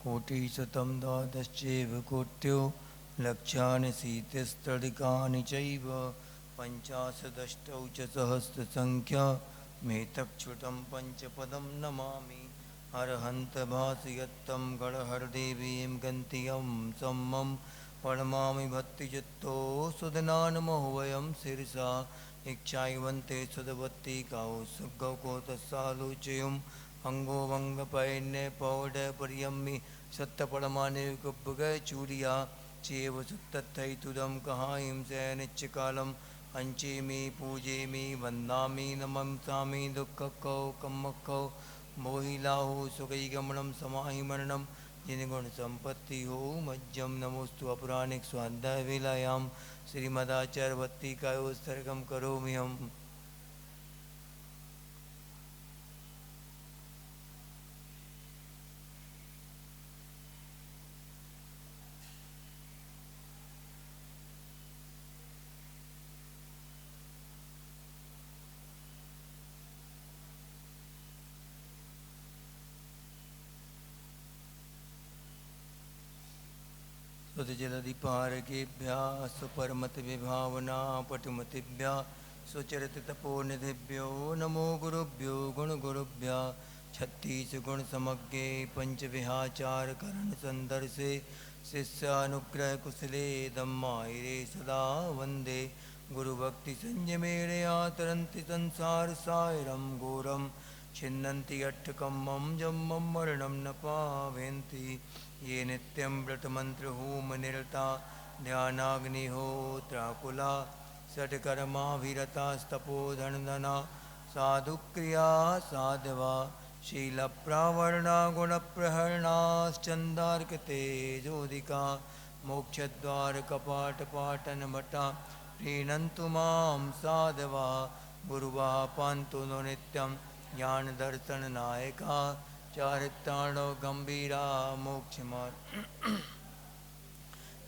कोटिशतं द्वादश्चैव कोट्यो लक्षाणि शीतस्तडिकानि चैव पञ्चाशदष्टौ च सहस्रसङ्ख्या मेतक्षुतं पञ्चपदं नमामि। अर्हन्त भासयत्तं गणहरदेवीं गन्त्यं सम्मं प्रणमामि भक्तिचित्तो सुदनानमोहवयं शिरसा इच्छावन्ते सदवत्ति काौ सुगौकोतसालोचयुम् अंगो वंगपैन्य पौडपर्यम्मि सत्तपरमानिकुब्बगचूर्या चेव सुत्तथैतुदं कहायं सैनिच्यकालम् अंचेमि पूजेमि वन्दामि नमंसामि दुःखकौ कम्मकौ मोहिलाहो सुखैगमनं समाहि मरणं जिनगुण संपत्ति हो मज्जम नमोस्तु अपराणिक स्वाध्याय वेलायां श्रीमदाचार्यवत्ती कायोत्सर्गं करोमि हम। सुतजलधिपारकेभ्यः सुपरमतविभावना पटुमतिभ्यः सुचरिततपोनिधिभ्यो नमो गुरुभ्यो गुणगुरुभ्यः। छत्तीसगुणसमज्ञे पंचविहाचारकरणसन्दर्शे शिष्यानुग्रहकुशले धम्मायिरे सदा वन्दे गुरुभक्तिसंयमेणया तरन्ति संसारसागरं घोरं छिन्नन्ति अट्टकम्मं जम्मं मरणं न पावयन्ति ये नित्यं व्रतमन्त्रहोमनिरता ध्यानाग्निहोत्राकुला षट्कर्माभिरतास्तपोधनधना साधुक्रिया साधवा शीलप्रावरणा गुणप्रहरणाश्चन्दार्कतेजोदिका मोक्षद्वारकपाटपाटनमठा प्रीणन्तु मां साधवा गुरुवाः पान्तु नो नित्यं ज्ञानदर्शननायका चारित्राणो गंभीरा मोक्षमार्ग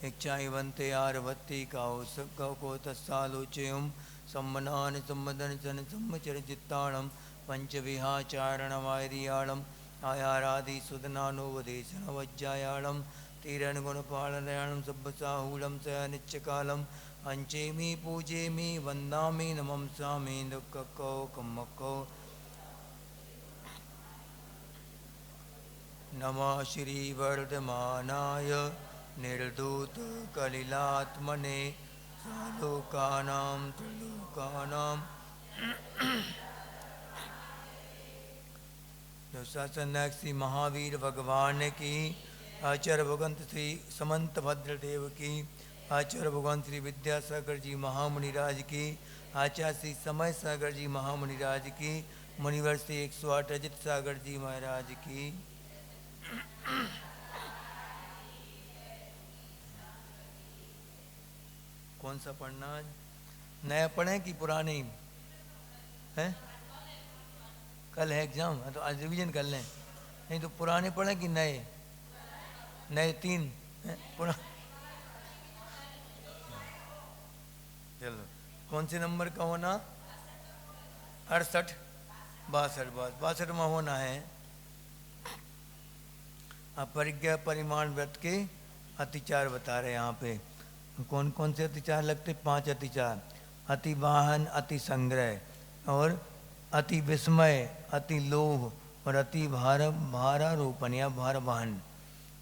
इच्छावन्ते आरवत्ति कौ तस्सालोचयुं सम्मनानि सम्मदन सन सम्मचरचित्ताणं पंचविहाचारणवार्याणम् आयारादि सुदनानोपदेशनवज्जायाणं तीरणगुणपालनयाणं सब्बसाहूलं सयनिच्यकालम् अंचेमि पूजेमि वन्दामि नमंसामि दुःखकौ कम्मकौ नमः श्रीवर्धमानाय निर्धूतकलिलात्मने सालोकानां त्रिलोकानां शासनक श्री महावीर भगवान की, आचार्य भगवंत श्री समंत भद्रदेव की, आचार्य भगवान श्री विद्यासागर जी महामुनिराज की, आचार्य श्री समय सागर जी महामुनिराज की, मुनिवर श्री 108 अजित सागर जी महाराज की। कौन सा पढ़ना है? नया पढ़े कि पुराने हैं? कल है एग्जाम, तो आज रिवीजन कर लें। नहीं तो पुराने पढ़े कि नए? नए 3 चलो कौन से नंबर का होना? 68 62 में होना है। अपरिज्ञा परिमाण व्रत के अतिचार बता रहे यहाँ पे। कौन कौन से अतिचार लगते? 5 अतिचार। अति वाहन, अति संग्रह और अति विस्मय, अति लोभ और अति भारारोपण या भार वाहन।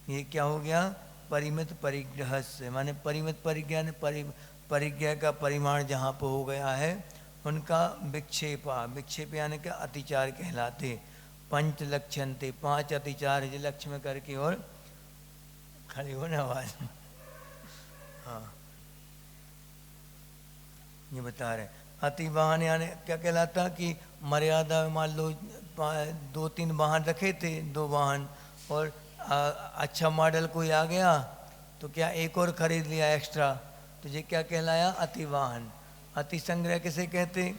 ये क्या हो गया? परिमित परिग्रह से, माने परिमित परिज्ञा ने परिज्ञा का परिमाण जहाँ पर हो गया है उनका विक्षेप यानी कि अतिचार कहलाते। पंच लक्ष्यंते, 5 अतिचार जो लक्ष्य में करके और खड़े हो ना आवाज। हाँ ये बता रहे। अति वाहन यानी क्या कहलाता कि मर्यादा, मान लो 2-3 वाहन रखे थे, 2 वाहन, और अच्छा मॉडल कोई आ गया तो क्या एक और खरीद लिया एक्स्ट्रा, तो ये क्या कहलाया? अति वाहन। अति संग्रह किसे कहते?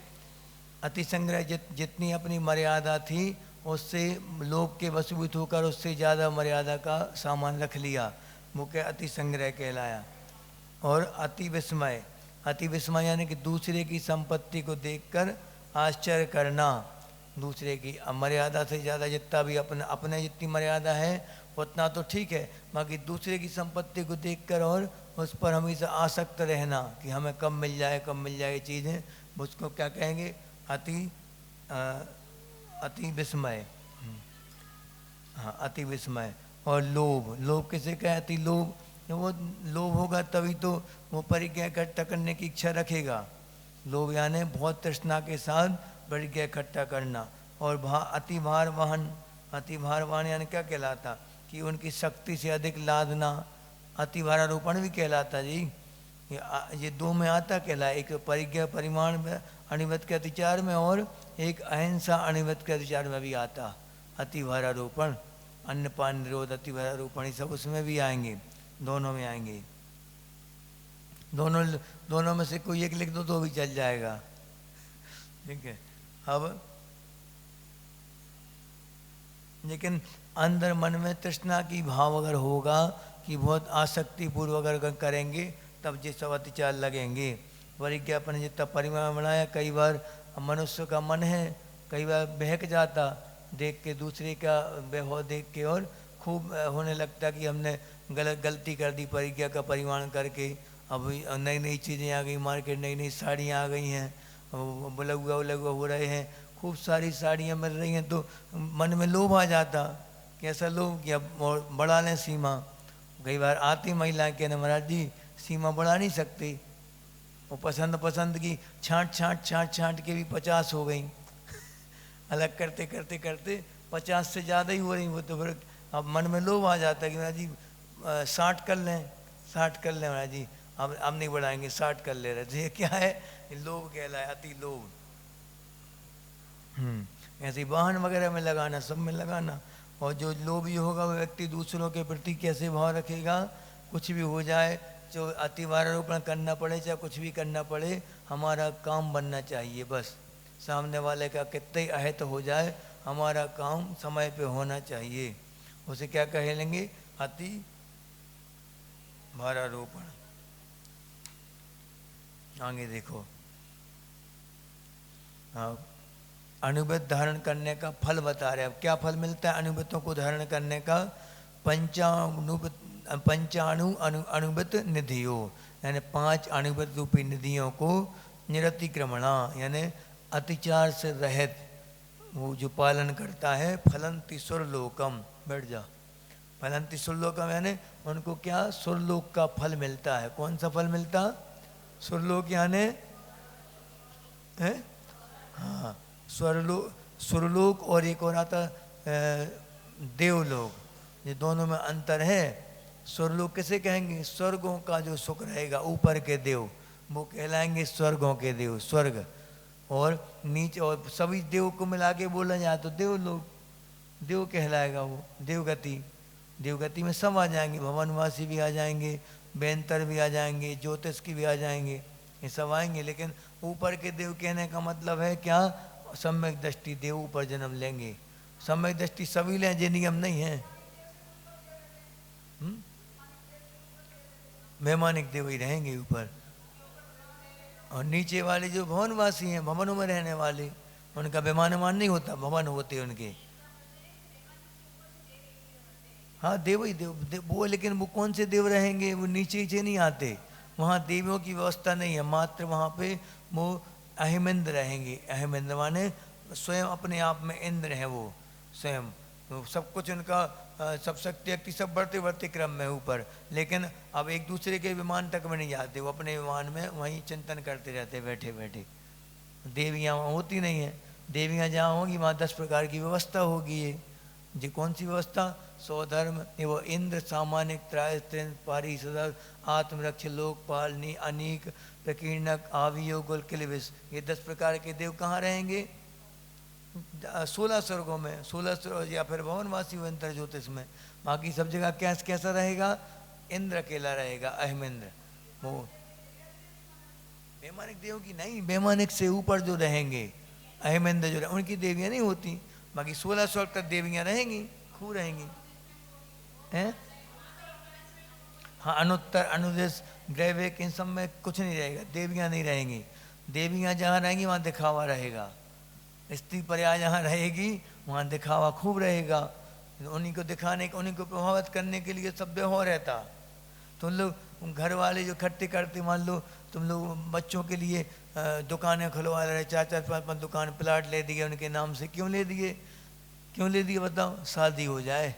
अति संग्रह जितनी अपनी मर्यादा थी उससे लोभ के वशीभूत होकर उससे ज़्यादा मर्यादा का सामान रख लिया, वो क्या? अति संग्रह कहलाया। और अति विस्मय यानी कि दूसरे की संपत्ति को देखकर आश्चर्य करना, दूसरे की मर्यादा से ज़्यादा जितना भी अपने जितनी मर्यादा है उतना तो ठीक है, बाकी दूसरे की संपत्ति को देखकर और उस पर हमेशा आसक्त रहना कि हमें कब मिल जाए चीज़ें, उसको क्या कहेंगे? अति विस्मय। हाँ, अति विस्मय। और लोभ किसे कहे? अति लोभ। वो लोभ होगा तभी तो वो परिज्ञा इकट्ठा करने की इच्छा रखेगा। लोभ यानी बहुत तृष्णा के साथ परिज्ञा इकट्ठा करना। और अति भार वाहन यानी क्या कहलाता? कि उनकी शक्ति से अधिक लादना। अति भारारोपण भी कहलाता जी। ये दो में आता कहलाए, एक परिज्ञा परिमाण में अणिवत के अतिचार में, और एक अहिंसा अणिवत के अतिचार में भी आता अति भारारोपण। अन्नपान निरोध, अति भारारोपण, ये सब उसमें भी आएंगे, दोनों में आएंगे। दोनों में से कोई एक लिख दो तो भी चल जाएगा, ठीक है। अब लेकिन अंदर मन में तृष्णा की भाव अगर होगा कि बहुत आसक्ति पूर्वक अगर करेंगे तब ये सब अतिचार लगेंगे। परिज्ञापन जितना परिमाण बनाया, कई बार मनुष्य का मन है कई बार बहक जाता देख के, दूसरे का बेहो देख के, और खूब होने लगता कि हमने गलती कर दी परिज्ञा का परिमाण करके। अब नई नई चीज़ें आ गई मार्केट, नई नई साड़ियाँ आ गई हैं, बुलगुआ हो रहे हैं, खूब सारी साड़ियाँ मिल रही हैं, तो मन में लोभ आ जाता। कैसा लोभ? कि अब बढ़ा लें सीमा। कई बार आती महिलाएं कहने, महाराज जी सीमा बढ़ा नहीं सकती। वो पसंद की छांट के भी 50 हो गई। अलग करते करते करते 50 से ज़्यादा ही हो रही। वो तो फिर अब मन में लोभ आ जाता है कि महाराज जी 60 कर लें महाराज जी, अब नहीं बढ़ाएंगे, 60 कर ले रहे थे। क्या है? लोभ कहलाए, अति लोभ। ऐसे वाहन वगैरह में लगाना, सब में लगाना। और जो लोभी होगा वो व्यक्ति दूसरों के प्रति कैसे भाव रखेगा? कुछ भी हो जाए, जो अति भारारोपण करना पड़े चाहे कुछ भी करना पड़े, हमारा काम बनना चाहिए बस। सामने वाले का कितना ही अहित हो जाए, हमारा काम समय पे होना चाहिए। उसे क्या कह लेंगे? अति भारारोपण। आगे देखो, हाँ, अणुबत धारण करने का फल बता रहे। अब क्या फल मिलता है अणुबतों को धारण करने का? पंचाणु अणुबत निधियों, यानी 5 अणुबत रूपी निधियों को निरतिक्रमणा, यानी अतिचार से रहित वो जो पालन करता है। फलंति सुरलोकम, बैठ जा। फलंति सुरलोकम यानी उनको क्या? सुरलोक का फल मिलता है। कौन सा फल मिलता? सुरलोक यानी है, हाँ, सुरलोक और एक और आता देवलोक। ये दोनों में अंतर है। स्वर्लोक किसे कहेंगे? स्वर्गों का जो सुख रहेगा, ऊपर के देव, वो कहलाएंगे स्वर्गों के देव, स्वर्ग। और नीचे और सभी देव को मिला के बोला जाए तो देवलोक, देव कहलाएगा वो। देवगति में सब आ जाएंगे, भवनवासी भी आ जाएंगे, बेंतर भी आ जाएंगे, ज्योतिष की भी आ जाएंगे, ये सब आएंगे। लेकिन ऊपर के देव कहने का मतलब है क्या? सम्यक दृष्टि देव ऊपर जन्म लेंगे। सम्यक दृष्टि सभी लें, ये नियम नहीं है। वैमानिक देव ही रहेंगे ऊपर, और नीचे वाले जो भवनवासी हैं, भवनों में रहने वाले, उनका वैमानमान नहीं होता, भवन होते उनके। हाँ, देव ही देव वो, लेकिन वो कौन से देव रहेंगे? वो नीचे नहीं आते, वहाँ देवियों की व्यवस्था नहीं है। मात्र वहाँ पे वो अहिमेंद्र रहेंगे। अहिमेंद्र माने स्वयं अपने आप में इंद्र हैं वो स्वयं, तो सब कुछ उनका सब शक्ति सब बढ़ते बढ़ते क्रम में ऊपर। लेकिन अब एक दूसरे के विमान तक में नहीं जाते, वो अपने विमान में वहीं चिंतन करते रहते बैठे बैठे। देवियाँ वहाँ होती नहीं हैं। देवियाँ जहाँ होंगी वहाँ 10 प्रकार की व्यवस्था होगी। ये जी कौन सी व्यवस्था? स्वधर्म वो इंद्र, सामानिक, त्रायस्त्रीन, पारिषद, आत्मरक्ष, लोकपालनी, अनीक, प्रकीर्णक, आवियोग, गुलकिलविश, ये 10 प्रकार के देव कहाँ रहेंगे? 16 स्वर्गों में, 16 स्वर्ग या फिर भवनवासी अंतर ज्योतिष में। बाकी सब जगह कैसा रहेगा? इंद्र अकेला रहेगा, अहिमेंद्र। वो वैमानिक देव की नहीं, वैमानिक से ऊपर जो रहेंगे अहिमेंद्र जो रहेंगे, उनकी देवियाँ नहीं होती। बाकी 16 स्वर्ग तक देवियाँ रहेंगी, खूब रहेंगी हैं। हाँ, अनुत्तर, अनुदेश, ग्रैवेक, इन सब में कुछ नहीं रहेगा, देवियाँ नहीं रहेंगी। देवियाँ जहाँ रहेंगी वहाँ दिखावा रहेगा। स्त्री पर्याय जहाँ रहेगी वहाँ दिखावा खूब रहेगा। उन्हीं को दिखाने, उन्हीं को प्रभावित करने के लिए सब हो रहता। तुम लोग घर वाले जो इकट्ठे करते, मान लो तुम लोग बच्चों के लिए दुकानें खुलवा रहे, 4-4 5-5 दुकान प्लाट ले दिए उनके नाम से। क्यों ले दिए? क्यों ले दिए बताओ? शादी हो जाए।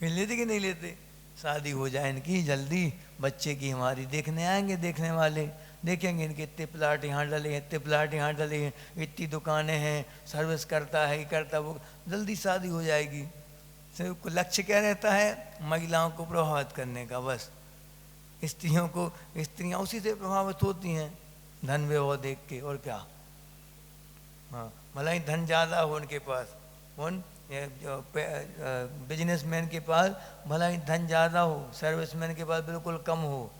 लेते कि नहीं लेते? शादी हो जाए इनकी जल्दी, बच्चे की हमारी, देखने आएंगे देखने वाले, देखेंगे इनके इतने प्लाट यहाँ डले हैं, इतने प्लाट यहाँ डले हैं, इतनी दुकानें हैं, सर्विस करता है, ये करता, वो, जल्दी शादी हो जाएगी। सिर्फ लक्ष्य क्या रहता है? महिलाओं को प्रभावित करने का बस। स्त्रियों को, स्त्रियाँ उसी से प्रभावित होती हैं, धन वैभव देख के, और क्या। हाँ, भला ही धन ज़्यादा हो उनके पास, उन बिजनेसमैन के पास भला ही धन ज़्यादा हो, सर्विसमैन के पास बिल्कुल कम हो,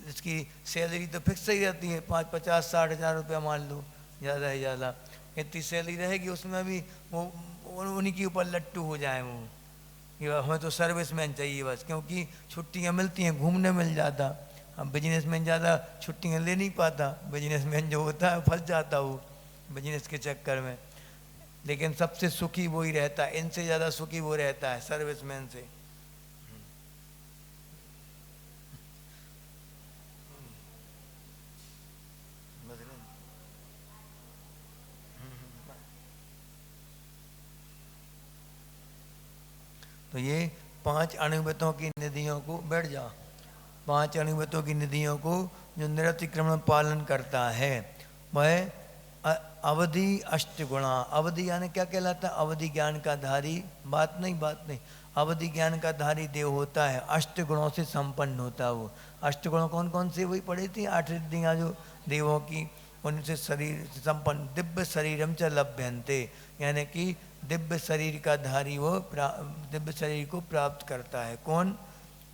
इसकी सैलरी तो फिक्स ही रहती है, 50-60 हज़ार रुपया मान लो, ज़्यादा है ज़्यादा, इतनी सैलरी रहेगी, उसमें भी वो उन्हीं के ऊपर लट्टू हो जाए वो, कि हमें तो सर्विसमैन चाहिए बस, क्योंकि छुट्टियां मिलती हैं, घूमने मिल जाता। अब बिजनेसमैन ज़्यादा छुट्टियां ले नहीं पाता, बिजनेसमैन जो होता है फंस जाता वो बिजनेस के चक्कर में। लेकिन सबसे सुखी वो ही रहता है, इनसे ज़्यादा सुखी वो रहता है सर्विसमैन से। तो ये 5 अणुव्रतों की निधियों को, बैठ जा, 5 अणुव्रतों की निधियों को जो निरतिक्रमण पालन करता है वह अवधि अष्टगुणा। अवधि यानी क्या कहलाता है? अवधि ज्ञान का धारी, बात नहीं, अवधि ज्ञान का धारी देव होता है, अष्टगुणों से संपन्न होता है वो। अष्टगुण कौन कौन से? वही पढ़ी थी, 8 रिद्धियाँ जो देवों की, उनसे शरीर संपन्न। दिव्य शरीरम च लभ्यन्ते, यानी कि दिव्य शरीर का धारी वो दिव्य शरीर को प्राप्त करता है। कौन?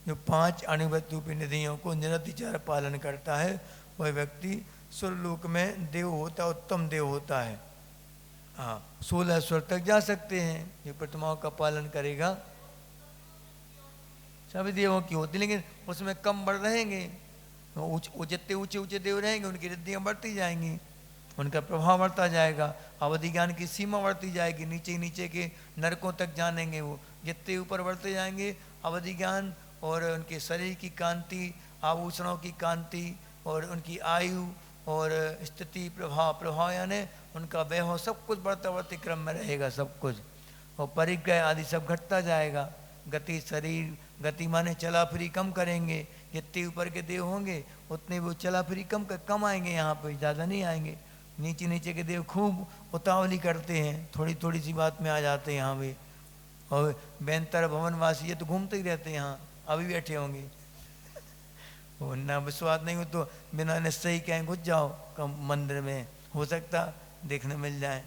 जो 5 अणुव्रत रूपी निधियों को निरतिचार पालन करता है, वह व्यक्ति स्वर्लोक में देव होता है, उत्तम देव होता है। हाँ, 16 स्वर तक जा सकते हैं, ये प्रतिमाओं का पालन करेगा। सभी देवों की होती, लेकिन उसमें कम बढ़ रहेंगे, जितने ऊंचे ऊंचे देव रहेंगे उनकी रिद्धियाँ बढ़ती जाएंगी, उनका प्रभाव बढ़ता जाएगा, अवधि ज्ञान की सीमा बढ़ती जाएगी, नीचे नीचे के नरकों तक जानेंगे वो। जितने ऊपर बढ़ते जाएंगे अवधि ज्ञान और उनके शरीर की कांति, आभूषणों की कांति और उनकी आयु और स्थिति, प्रभाव यानी उनका वैभव, सब कुछ बढ़ता बढ़ते क्रम में रहेगा सब कुछ, और परिग्रह आदि सब घटता जाएगा। गति, शरीर गति माने चला फिरी कम करेंगे, जितने ऊपर के देव होंगे उतने वो चला फिरी कम आएंगे, यहाँ पे ज़्यादा नहीं आएंगे। नीचे नीचे के देव खूब उतावली करते हैं, थोड़ी थोड़ी सी बात में आ जाते हैं यहाँ पे। और बेंतर भवनवासी ये तो घूमते ही रहते हैं, यहाँ अभी बैठे होंगे। और ना विश्वास नहीं हो तो बिना निश्चय ही कहीं घुस जाओ कम मंदिर में, हो सकता देखने मिल जाए।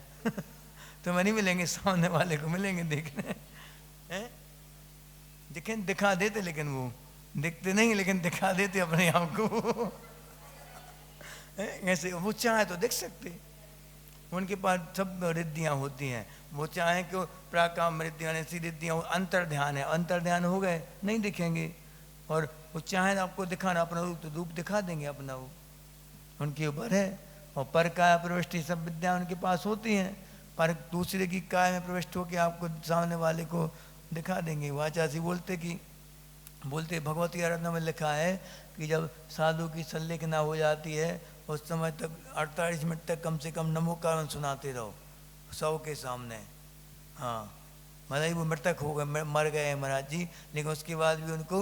तो मैं नहीं मिलेंगे, सामने वाले को मिलेंगे देखने हैं, दिखा देते, लेकिन वो दिखते नहीं, लेकिन दिखा देते अपने आप को। ऐसे वो चाहे तो देख सकते, उनके पास सब रिद्धियाँ होती हैं, वो चाहे कि प्राकाम रिद्धियाँ, ऐसी रिद्धियाँ, अंतर ध्यान है, अंतर ध्यान हो गए नहीं दिखेंगे, और वो चाहे आपको दिखाना अपना रूप तो रूप दिखा देंगे अपना, वो उनके ऊपर है। और पर काय प्रविष्टि सब विद्या उनके पास होती हैं, पर दूसरे की काय में प्रविष्ट होकर आपको सामने वाले को दिखा देंगे। वाचासी बोलते भगवती आराधना में लिखा है कि जब साधु की संलेखना हो जाती है उस समय तक 48 मिनट तक कम से कम नमो कारण सुनाते रहो 100 के सामने। हाँ, मतलब वो मृतक हो गए, मर गए हैं महाराज जी, लेकिन उसके बाद भी उनको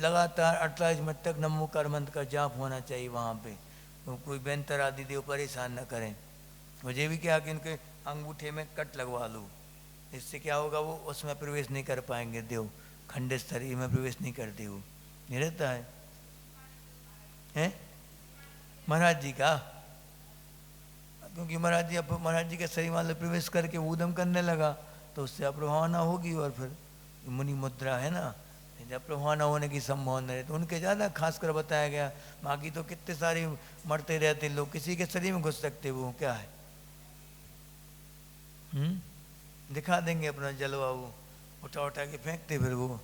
लगातार 48 मिनट तक नमोकार मंत्र का जाप होना चाहिए वहाँ पे, तो कोई बेंतर आदि देव परेशान न करें। मुझे भी क्या कि इनके अंगूठे में कट लगवा लो, इससे क्या होगा, वो उसमें प्रवेश नहीं कर पाएंगे देव, खंडित शरीर में प्रवेश नहीं करते वो, नहीं रहता है महाराज जी का। क्योंकि महाराज जी के शरीर वाले प्रवेश करके ऊधम करने लगा तो उससे अप्रभावना होगी, और फिर मुनि मुद्रा है ना, जब प्रभावना होने की संभावना है तो उनके ज़्यादा खास कर बताया गया। बाकी तो कितने सारे मरते रहते लोग, किसी के शरीर में घुस सकते, वो क्या है। दिखा देंगे अपना जलवा, वो उठा के फेंकते, फिर वो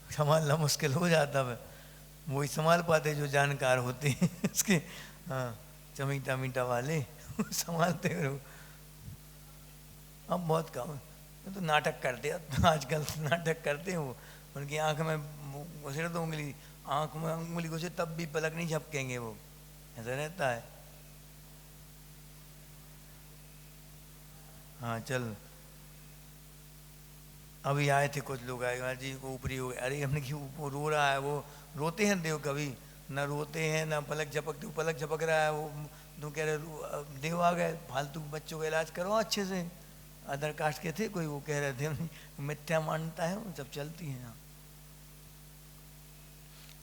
संभालना मुश्किल हो जाता है, वही संभाल पाते जो जानकार होते हैं उसके। हाँ, चमीटा मीटा वाले संभालते, फिर अब बहुत काम तो नाटक करते हैं आजकल, नाटक करते हैं वो, उनकी आंख में घुसे तो उंगली, आंख में उंगली घुसे तब भी पलक नहीं झपकेंगे वो, ऐसा रहता है। हाँ चल, अभी आए थे कुछ लोग, आए जी को ऊपरी हो गए, अरे हमने क्यों, वो रो रहा है, वो रोते हैं देव कभी ना, रोते हैं ना पलक झपकते, पलक झपक रहा है वो, तुम कह रहे देव आ गए, फालतू बच्चों का इलाज करो अच्छे से। अदर कास्ट के थे कोई, वो कह रहे थे मिथ्या मानता है, वो सब चलती है यहाँ।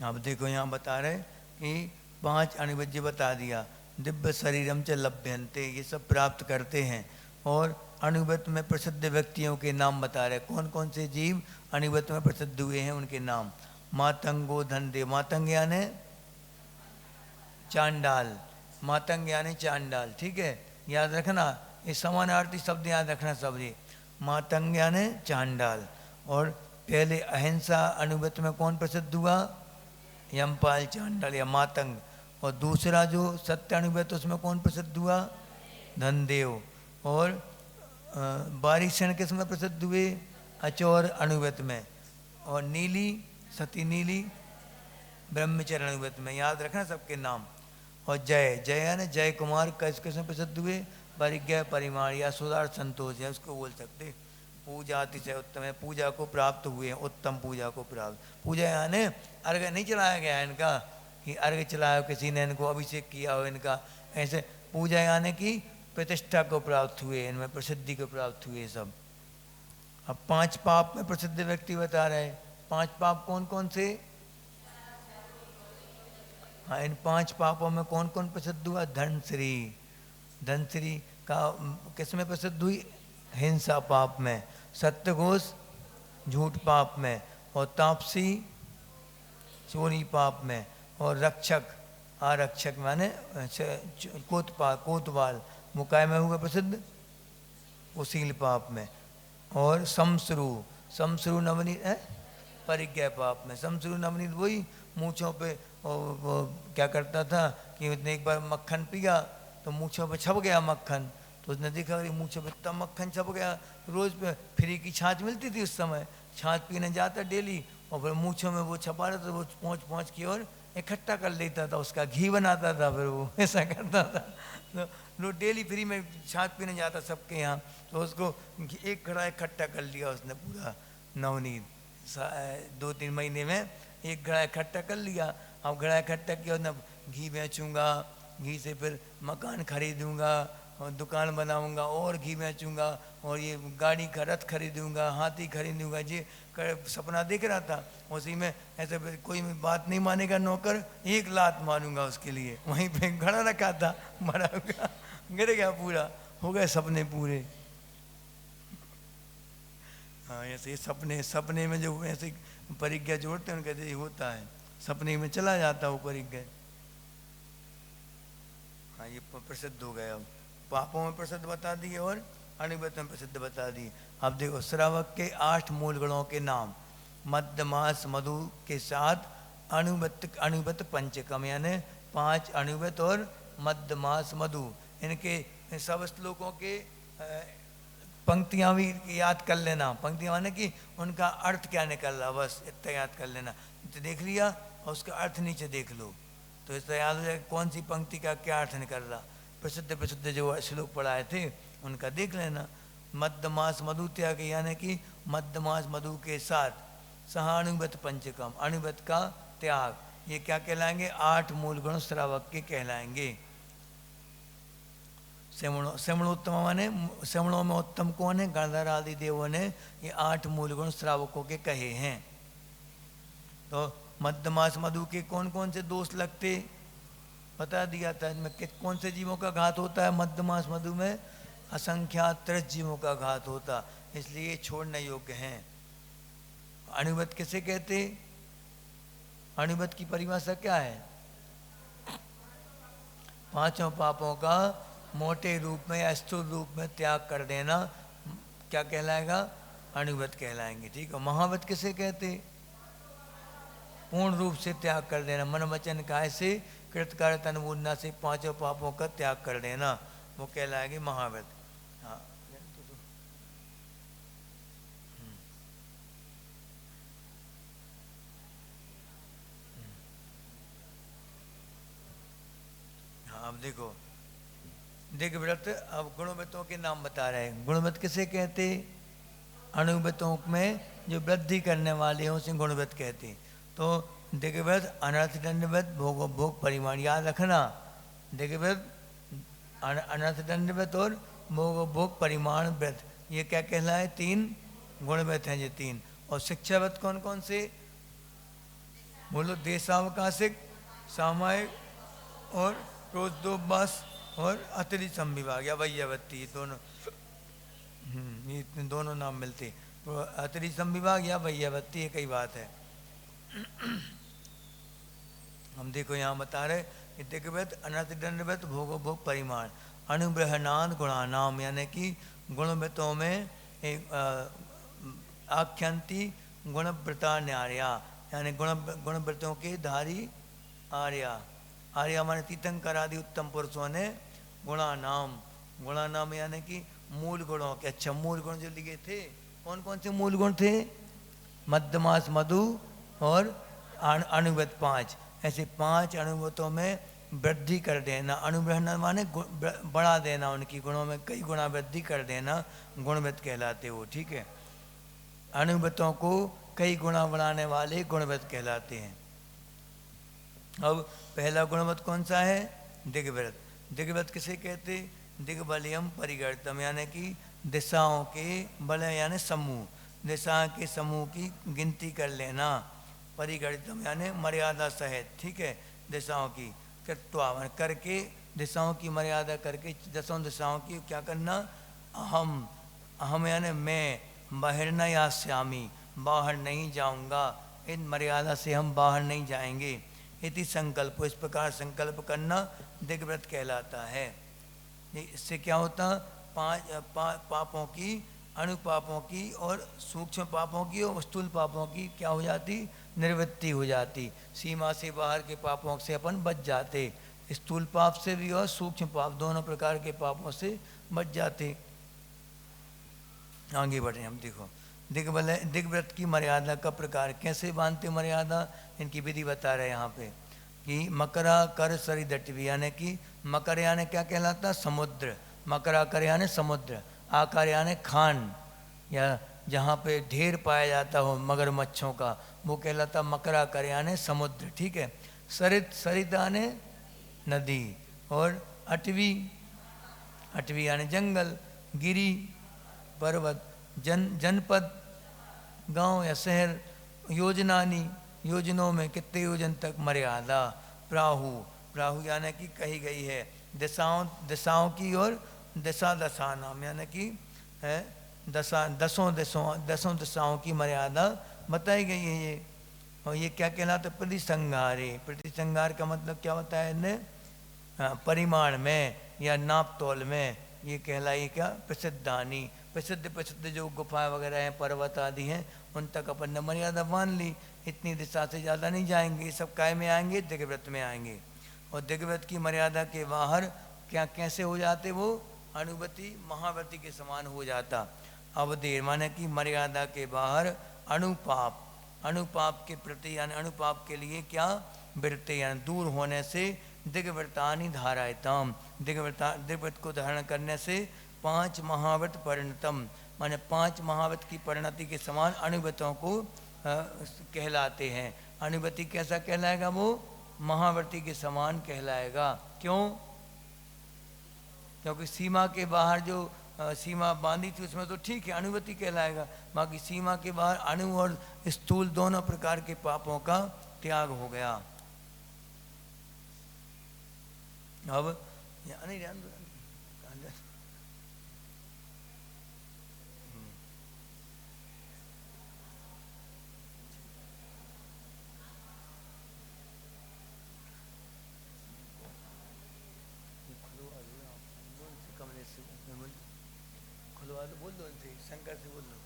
अब देखो यहाँ बता रहे कि 5 अणुवज्य बता दिया, दिव्य शरीरम च लभ्यन्ते, ये सब प्राप्त करते हैं। और अणुवत में प्रसिद्ध व्यक्तियों के नाम बता रहे, कौन कौन से जीव अणुवत में प्रसिद्ध हुए हैं उनके नाम। मातंगो धनदेव, मातंग यानी चांडाल, मातंग यानी चांडाल, ठीक है, याद रखना, ये समानार्थी शब्द याद रखना सब ये। मातंग यानी चांडाल। और पहले अहिंसा अणुवत में कौन प्रसिद्ध हुआ, यमपाल चांडाल या मातंग। और दूसरा जो सत्य अणुवत उसमें कौन प्रसिद्ध हुआ, धनदेव। और बारिशण किस में प्रसिद्ध हुए, अचौर अणुवत में। और नीली, सती नीली ब्रह्मचर्य अणुवत में, याद रखना सबके नाम। और जय, जय यानी जय कुमार किस में प्रसिद्ध हुए, परिज्ञा परिमाण या सुधार संतोष है उसको बोल सकते। पूजा अतिशय उत्तम है, पूजा को प्राप्त हुए हैं, उत्तम पूजा को प्राप्त। पूजा यानी अर्घ नहीं चलाया गया है इनका कि अर्घ चलाया किसी ने, इनको अभिषेक किया हो इनका, ऐसे पूजा यानी कि प्रतिष्ठा को प्राप्त हुए, इनमें प्रसिद्धि को प्राप्त हुए सब। अब 5 पाप में प्रसिद्ध व्यक्ति बता रहे हैं। 5 पाप कौन कौन से, हाँ इन 5 पापों में कौन कौन प्रसिद्ध हुआ, धनश्री, धनश्री का किस में प्रसिद्ध हुई, हिंसा पाप में। सत्यघोष झूठ पाप में। और तापसी चोरी पाप में। और रक्षक आरक्षक माने कोतवाल मुकाय में हुआ प्रसिद्ध, उसील पाप में। और शमश्रु, शमश्रु नवनीत है परिज्ञा पाप में। शमश्रु नवनीत वही मूँछों पे वो क्या करता था कि उसने एक बार मक्खन पिया तो मूँछों पे छप गया मक्खन, तो उसने देखा कि मूँछों पे इतना मक्खन छप गया। रोज़ पे फ्री की छाछ मिलती थी उस समय, छाछ पीने जाता डेली, और फिर मूँछों में वो छपा रहा था, वो पहुँच की और इकट्ठा कर लेता था, उसका घी बनाता था, फिर वो ऐसा करता था। तो लोग डेली फ्री में छाछ पीने जाता सबके यहाँ, तो उसको एक घड़ा इकट्ठा कर लिया उसने पूरा नवनीत, 2-3 महीने में एक घड़ा इकट्ठा कर लिया। अब घड़ा इकट्ठा किया, उसने घी बेचूंगा, घी से फिर मकान खरीदूंगा और दुकान बनाऊंगा और घी बेचूंगा और ये गाड़ी का रथ खरीदूंगा, हाथी खरीदूंगा, ये सपना देख रहा था। उसी में ऐसे कोई बात नहीं मानेगा नौकर, एक लात मारूंगा उसके लिए, वहीं पे घड़ा रखा था, मरा गया, गिर गया पूरा, हो गए सपने पूरे। हाँ ऐसे सपने, सपने में जो ऐसे परिज्ञा जोड़ते हैं उनका ये होता है, सपने में चला जाता है वो परिज्ञा। हाँ ये प्रसिद्ध हो गया। अब पापों में प्रसिद्ध बता दिए और अणुवत में प्रसिद्ध बता दिए। अब देखो श्रावक के 8 मूल गुणों के नाम, मध्य मास मधु के साथ अणुवत पंचकम यानी 5 अणुवत और मध्य मास मधु, इनके सब श्लोकों के पंक्तियाँ भी याद कर लेना। पंक्तियाँ माने कि उनका अर्थ क्या निकल रहा, बस इतना याद कर लेना। तो देख लिया और उसका अर्थ नीचे देख लो, तो इससे याद हो जाए कौन सी पंक्ति का क्या अर्थ निकल रहा। प्रसिद्ध प्रसिद्ध जो श्लोक पढ़ाए थे उनका देख लेना। मध्य मास मधु त्याग यानी कि मध्य मास मधु के साथ सहानुवत पंचकम, अणुवत का त्याग, ये क्या कहलाएंगे, 8 मूल गुण श्रावक के कहलाएंगे। श्रवणोत्तम माने श्रवणों में उत्तम कौन है, गणधर आदि देवों ने ये 8 मूल गुण श्रावकों के कहे हैं। तो मध्य मास मधु के कौन कौन से दोष लगते बता दिया था, इनमें कौन से जीवों का घात होता है। मध्य मास मधु में असंख्यात 30 जीवों का घात होता, इसलिए छोड़ने योग्य हैं। अणुवत किसे कहते, अणुवत की परिभाषा क्या है, 5 पापों का मोटे रूप में या स्थूल रूप में त्याग कर देना क्या कहलाएगा, अणुवत कहलाएंगे। ठीक है। महावत किसे कहते, पूर्ण रूप से त्याग कर देना, मन वचन काय से कृतकार्य तनुना से 5 पापों का त्याग कर देना, वो कहलाएगी महाव्रत। हाँ देखो दिग्व्रत, अब गुणव्रतों के नाम बता रहे हैं। गुणव्रत किसे कहते? अणुव्रतों में जो वृद्धि करने वाले हैं उसे गुणव्रत कहते हैं। तो दिग्व्रत, अनर्थ दंडव्रत, भोग भोग परिमाण, याद रखना। दिग्व्रत, अनर्थ दंडव्रत और भोग भोग परिमाण व्रत, ये क्या कहलाए? 3 गुणव्रत हैं ये 3। और शिक्षाव्रत कौन कौन से? बोलो, देशावकाशिक, सामयिक और रोजदोबस और अतिरिक्त संविभाग या वैयावृत्ति, दोनों ये दोनों नाम मिलते। तो अतिरिक्त संविभाग या वैयावृत्ति एक ही बात है। हम देखो यहाँ बता रहे कि दिग्व्रत, अनर्थ दंडव्रत, भोग भोग परिमाण, अनुग्रहणान गुणानाम, यानी कि गुणव्रतों में एक आख्यांति गुणव्रता न्यार्या, यानी गुणव्रतों के धारी आर्या। आर्या माने तीर्थंकर आदि उत्तम पुरुषों ने गुणानाम, गुणानाम यानी कि मूल गुणों के। अच्छा, मूल गुण जो लिखे थे, कौन कौन से मूल गुण थे? मध्यमास, मधु और अणुव्रत 5, ऐसे 5 अणुव्रतों में वृद्धि कर देना। अनुग्रहण माने बढ़ा देना, उनकी गुणों में कई गुणा वृद्धि कर देना, गुणव्रत कहलाते वो। ठीक है, अणुव्रतों को कई गुणा बढ़ाने वाले गुणव्रत कहलाते हैं। अब पहला गुणव्रत कौन सा है? दिग्व्रत। दिग्व्रत किसे कहते? दिग्बलयम परिगणितम, यानी कि दिशाओं के बल यानी समूह, दिशा के समूह की गिनती कर लेना। परिगणितम यानी मर्यादा सहित, ठीक है, दिशाओं की कृत्वा करके, दिशाओं की मर्यादा करके, 10 दिशाओं की क्या करना? अहम, अहम यानी मैं, बाहर न यास्यामि, बाहर नहीं जाऊंगा, इन मर्यादा से हम बाहर नहीं जाएंगे। इति संकल्प, इस प्रकार संकल्प करना दिग्व्रत कहलाता है। इससे क्या होता? 5 पापों की, अणुपापों की और सूक्ष्म पापों की और स्थूल पापों की क्या हो जाती? निवृत्ति हो जाती। सीमा से बाहर के पापों से अपन बच जाते, स्थूल पाप से भी और सूक्ष्म पाप, दोनों प्रकार के पापों से बच जाते। आगे बढ़े हम। देखो दिग्व्रत की मर्यादा का प्रकार, कैसे बांधते मर्यादा, इनकी विधि बता रहे हैं यहाँ पे कि मकरा कर सरी दटवी, यानी कि मकर यानी क्या कहलाता? समुद्र। मकरा कर यानी समुद्र, आकार यानी खान, या जहाँ पे ढेर पाया जाता हो मगरमच्छों का, वो कहलाता मकरा कर यानी समुद्र। ठीक है, सरित, सरित यानी नदी, और अटवी, अटवी यानी जंगल, गिरी पर्वत, जनपद गांव या शहर, योजनानी, योजनों में कितने योजन तक मर्यादा, प्राहु, प्राहु यानी कि कही गई है, दिशाओं, दिशाओं की, और दिशा दशा नाम यानी कि है दसों दिशाओं की मर्यादा बताई गई है ये। और ये क्या कहलाता? प्रतिसंहारे। प्रतिसंहार का मतलब क्या होता है? इन्हें परिमाण में या नाप तोल में, ये कहलाई क्या? प्रसिद्धानी, प्रसिद्ध जो गुफाएं वगैरह हैं, पर्वत आदि हैं, उन तक अपन ने मर्यादा मान ली, इतनी दिशा से ज़्यादा नहीं जाएंगे। सब काय में आएंगे? दिग्व्रत में आएंगे। और दिग्व्रत की मर्यादा के बाहर क्या कैसे हो जाते? वो अणुव्रती महाव्रती के समान हो जाता। अवधेय माने कि मर्यादा के बाहर अणुपाप, अणुपाप के प्रति यानी अणुपाप के लिए क्या? वृत्ति यानी दूर होने से दिग्व्रतानि धारायताम, दिग्व्रत को धारण करने से 5 महाव्रत परिणतम, माने 5 महाव्रत की परिणति के समान अणुव्रतों को कहलाते हैं। अणुव्रती कैसा कहलाएगा? वो महाव्रती के समान कहलाएगा। क्यों? क्योंकि सीमा के बाहर जो सीमा बांधी थी उसमें तो ठीक है, अणुव्रती कहलाएगा। बाकी सीमा के बाहर अणु और स्थूल दोनों प्रकार के पापों का त्याग हो गया। अब नहीं बोल दो, शंकर से बोल दो।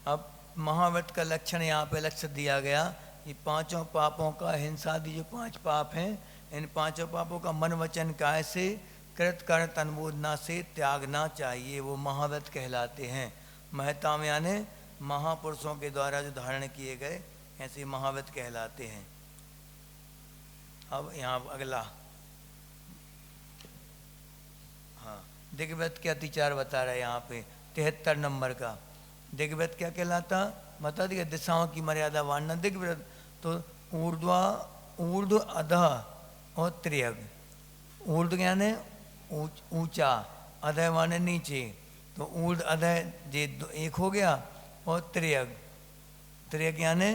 अब महाव्रत का लक्षण यहाँ पे लक्ष्य दिया गया कि 5 पापों का, हिंसादि जो 5 पाप हैं, इन 5 पापों का मन वचन काय से, कृत कर्त अनुमोदना से त्यागना चाहिए, वो महाव्रत कहलाते हैं। महताम यानी महापुरुषों के द्वारा जो धारण किए गए, ऐसे महाव्रत कहलाते हैं। अब यहाँ अगला, हाँ, दिग्व्रत के अतिचार बता रहा है यहाँ पे 73 नंबर का। दिग्व्रत क्या कहलाता, बता दिया, दिशाओं की मर्यादा वाणना दिग्व्रत। तो ऊर्ध्व अधः और त्रियग। ऊर्ध्व ज्ञान है ऊंचा, अधः माने नीचे, तो ऊर्ध्व अधः ये एक हो गया। और त्रियग, त्रियग यानी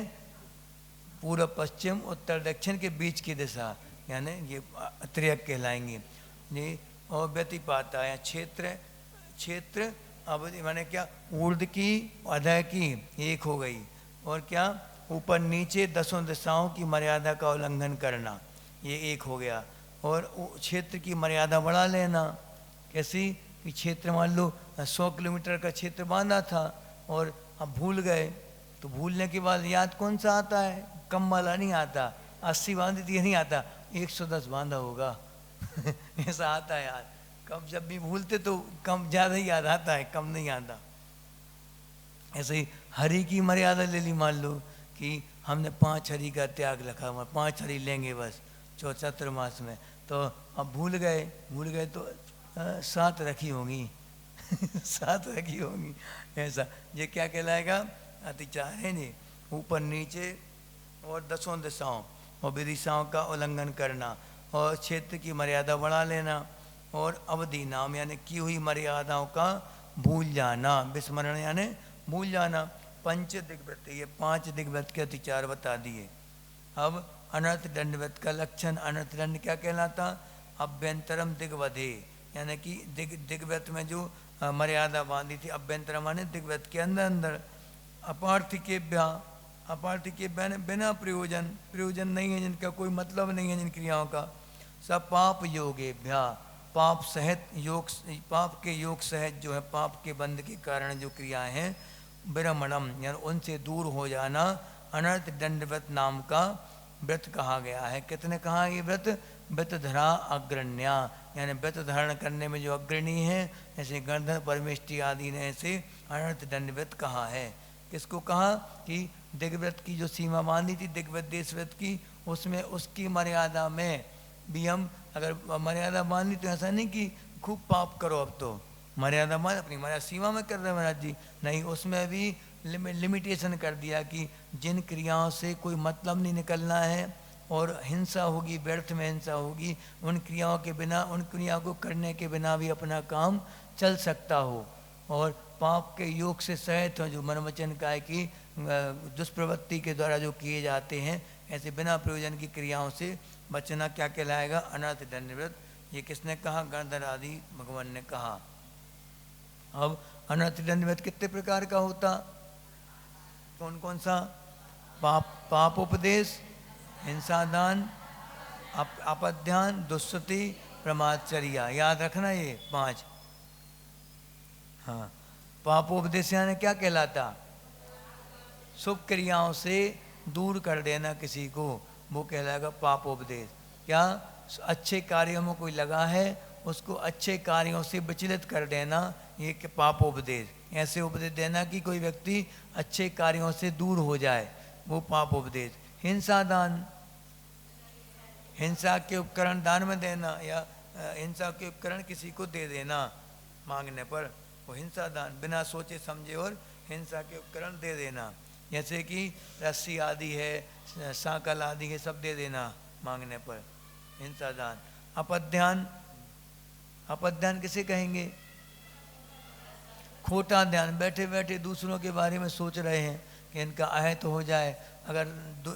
पूर्व पश्चिम उत्तर दक्षिण के बीच की दिशा, यानी ये त्रियग कहलाएंगे ये। और व्यतिपाता या क्षेत्र, क्षेत्र अब माने क्या, ऊर्ध्व की अधः की एक हो गई, और क्या ऊपर नीचे 10 दिशाओं की मर्यादा का उल्लंघन करना, ये एक हो गया। और क्षेत्र की मर्यादा बढ़ा लेना, कैसी कि क्षेत्र मान लो 100 किलोमीटर का क्षेत्र बांधा था और अब भूल गए, तो भूलने के बाद याद कौन सा आता है, कम वाला नहीं आता, 80 बांधी थी नहीं आता, 110 बांधा होगा ऐसा आता है याद। कम जब भी भूलते तो कम ज़्यादा ही याद आता है, कम नहीं आता। ऐसे ही हरि की मर्यादा ले ली, मान लो कि हमने 5 हरि का त्याग रखा हुआ, 5 हरि लेंगे बस चतुर्मास में, तो अब भूल गए तो 7 रखी होंगी 7 रखी होंगी, ऐसा ये क्या कहलाएगा, अतिचार है नहीं। ऊपर नीचे और 10 दिशाओं और विदिशाओं का उल्लंघन करना, और क्षेत्र की मर्यादा बढ़ा लेना, और अवधि नाम यानी की हुई मर्यादाओं का भूल जाना, विस्मरण यानी भूल जाना। पंच दिग्व्रत, ये 5 दिग्व्रत के अतिचार बता दिए। अब अनर्थ दंडव्रत का लक्षण, अनर्थ दंड क्या कहलाता, अभ्यंतरम दिग्वधे, यानी कि दिग्व्रत में जो मर्यादा बांधी थी, अभ्यंतर माने दिग्व्रत के अंदर अंदर। अपार्थिकेभ्या, अपार्थिकेभ्या ने बिना प्रयोजन, प्रयोजन नहीं है जिनका कोई मतलब नहीं है जिन क्रियाओं का। सब पाप योगेभ्या, पाप सहित योग, पाप के योग सहित जो है पाप के बंध के कारण जो क्रियाएं हैं, विरमणम यानी उनसे दूर हो जाना, अनर्थ दंडव्रत नाम का व्रत कहा गया है। कितने कहा ये व्रत, व्रतधरा अग्रण्या, यानी व्रत धारण करने में जो अग्रणी है, जैसे गणधर परमेष्टि आदि ने ऐसे अनर्थ दंडव्रत कहा है। किसको कहा कि दिग्व्रत की जो सीमा बांधी थी दिग्व्रत देश व्रत की, उसमें उसकी मर्यादा में भी हम अगर मर्यादा बांधी तो ऐसा नहीं कि खूब पाप करो, अब तो मर्यादा मान अपनी मर्यादा सीमा में कर रहे हैं महाराज जी, नहीं, उसमें भी लिमिटेशन कर दिया कि जिन क्रियाओं से कोई मतलब नहीं निकलना है और हिंसा होगी, व्यर्थ में हिंसा होगी, उन क्रियाओं के बिना, उन क्रियाओं को करने के बिना भी अपना काम चल सकता हो, और पाप के योग से सहित हो जो मन वचन काय की दुष्प्रवृत्ति के द्वारा जो किए जाते हैं, ऐसे बिना प्रयोजन की क्रियाओं से बचना क्या कहलाएगा, अनर्थ दंडव्रत। ये किसने कहा, गणधर आदि भगवान ने कहा। अब अनर्थ दंडव्रत कितने प्रकार का होता, कौन कौन सा, पापोपदेश, हिंसादान, अपध्यान, दुष्टि, प्रमादचर्या, याद रखना ये 5। हाँ, पापोपदेश यानी क्या कहलाता, शुभ क्रियाओं से दूर कर देना किसी को, वो कहलाएगा पापोपदेश। क्या अच्छे कार्यों में कोई लगा है उसको अच्छे कार्यों से विचलित कर देना, ये पापोपदेश। ऐसे उपदेश देना कि कोई व्यक्ति अच्छे कार्यों से दूर हो जाए, वो पापोपदेश। हिंसा दान, हिंसा के उपकरण दान में देना, या हिंसा के उपकरण किसी को दे देना मांगने पर, वो हिंसा दान, बिना सोचे समझे और हिंसा के उपकरण दे देना, जैसे कि रस्सी आदि है, सांकल आदि है, सब दे देना मांगने पर, हिंसा दान। अपध्यान, अपध्यान किसे कहेंगे, खोटा ध्यान, बैठे बैठे दूसरों के बारे में सोच रहे हैं कि इनका आय तो हो जाए, अगर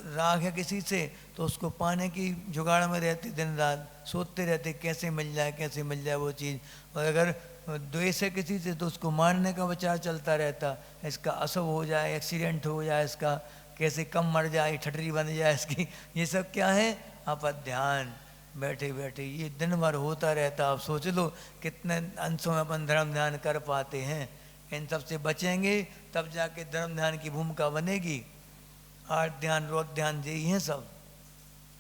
राग है किसी से तो उसको पाने की जुगाड़ में रहते, दिन रात सोचते रहते कैसे मिल जाए, कैसे मिल जाए वो चीज़। और अगर द्वेष है किसी से तो उसको मारने का विचार चलता रहता, इसका अशुभ हो जाए, एक्सीडेंट हो जाए, इसका कैसे कम मर जाए, ठटरी बन जाए इसकी, ये सब क्या है, अपध्यान। बैठे बैठे ये दिन भर होता रहता। आप सोच लो कितने अंशों में अपन धर्म ध्यान कर पाते हैं। इन सब से बचेंगे तब जाके धर्म ध्यान की भूमिका बनेगी। आठ ध्यान, रोध ध्यान, यही है सब।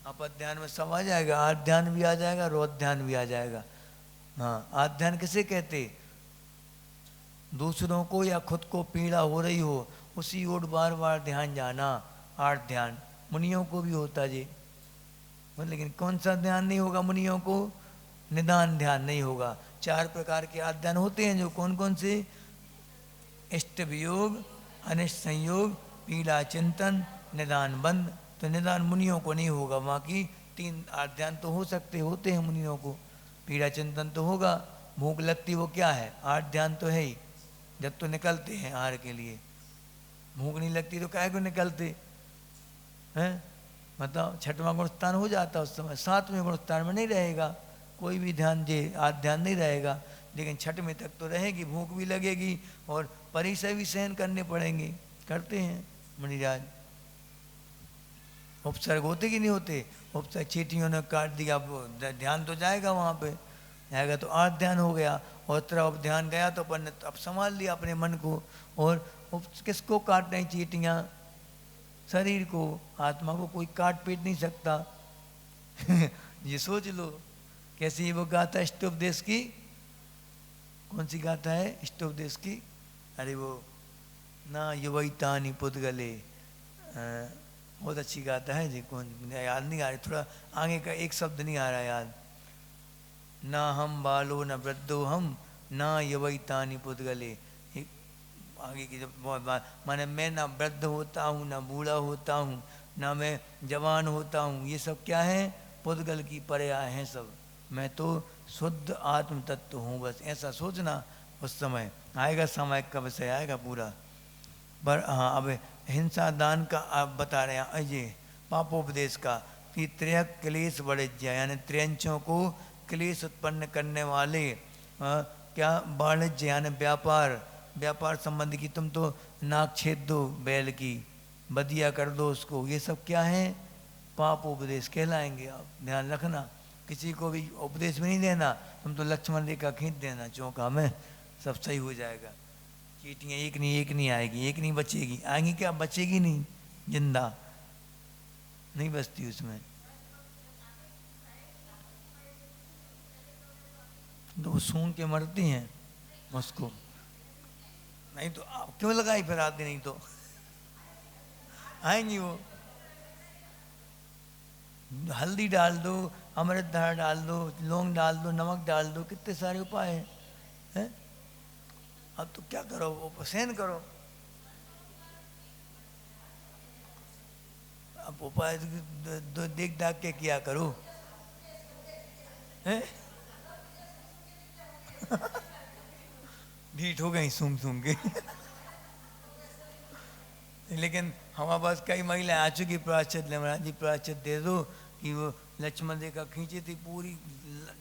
अपद ध्यान में सब आ जाएगा, आठ ध्यान भी आ जाएगा, रोध ध्यान भी आ जाएगा। हाँ, आठ ध्यान किसे कहते, दूसरों को या खुद को पीड़ा हो रही हो उसी ओर बार बार ध्यान जाना, आठ ध्यान। मुनियों को भी होता जी, लेकिन कौन सा ध्यान नहीं होगा मुनियों को? निदान ध्यान नहीं होगा। 4 प्रकार के आध्यान होते हैं, जो कौन कौन से? इष्ट वियोग, अनिष्ट संयोग, पीड़ा चिंतन, निदान बंद। तो निदान मुनियों को नहीं होगा। बाकी 3 आध्यान तो हो सकते होते हैं मुनियों को। पीड़ा चिंतन तो होगा। भूख लगती वो क्या है? 8 ध्यान तो है ही। जब तो निकलते हैं आहार के लिए, भूख नहीं लगती तो काहे को निकलते हैं? बताओ, 6वां गुण स्थान हो जाता उस समय, 7वें गुण स्थान में नहीं रहेगा कोई भी ध्यान, ध्यान नहीं रहेगा। लेकिन 6वें तक तो रहेगी, भूख भी लगेगी और परिसर भी सहन करने पड़ेंगे। करते हैं मुनिराज। उपसर्ग होते कि नहीं होते? उपसर्ग चीटियों ने काट दिया, ध्यान तो जाएगा वहाँ पे, जाएगा तो 8 ध्यान हो गया। और तरफ ध्यान गया तो अपन ने अब संभाल लिया अपने मन को। और किसको काट रहे चीटियाँ? शरीर को, आत्मा को कोई काट पीट नहीं सकता। ये सोच लो कैसी वो गाथा इष्टोपदेश की। कौन सी गाथा है इष्टोपदेश की? अरे वो ना युवैतानि पुद्गले, बहुत अच्छी गाथा है जी। कौन, याद नहीं आ रही, थोड़ा आगे का एक शब्द नहीं आ रहा याद। ना हम बालो न वृद्धो हम, ना युवैतानि पुद्गले। आगे की जब माने मैं ना वृद्ध होता हूँ, ना बूढ़ा होता हूँ, ना मैं जवान होता हूँ, ये सब क्या है? पुद्गल की पर्याय हैं सब। मैं तो शुद्ध आत्म तत्व हूँ, बस ऐसा सोचना। उस समय आएगा, समय का विषय आएगा पूरा। पर हाँ, अब हिंसा दान का आप बता रहे हैं ये पापोपदेश का, कि त्रय क्लेश वाणिज्य, यानी त्रयंचों को क्लेश उत्पन्न करने वाले क्या वाणिज्य यानी व्यापार, व्यापार संबंधी की तुम तो नाक छेद दो बैल की, बदिया कर दो उसको, ये सब क्या है? पाप उपदेश कहलाएंगे। आप ध्यान रखना, किसी को भी उपदेश में नहीं देना, तुम तो लक्ष्मण रेखा खींच देना चौका में, सब सही हो जाएगा। चीटियाँ एक नहीं आएगी, एक नहीं बचेगी। आएंगी क्या? बचेगी नहीं, जिंदा नहीं बचती उसमें। तो वो सूंघ के मरती हैं उसको। नहीं तो आप क्यों लगाई फिर? आती नहीं तो आएंगी वो। हल्दी डाल दो, अमृतधारा डाल दो, लौंग डाल दो, नमक डाल दो, कितने सारे उपाय हैं। अब तो क्या करो, वो सहन करो। अब उपाय देख दाख के किया करो, हैं? ढीठ हो गई सूंघ सूंघ के। लेकिन हमारे पास कई महिलाएं आ चुकी, प्रायश्चित ले महाराज जी प्रायश्चित दे दो, कि वो लक्ष्मण रेखा खींची थी पूरी,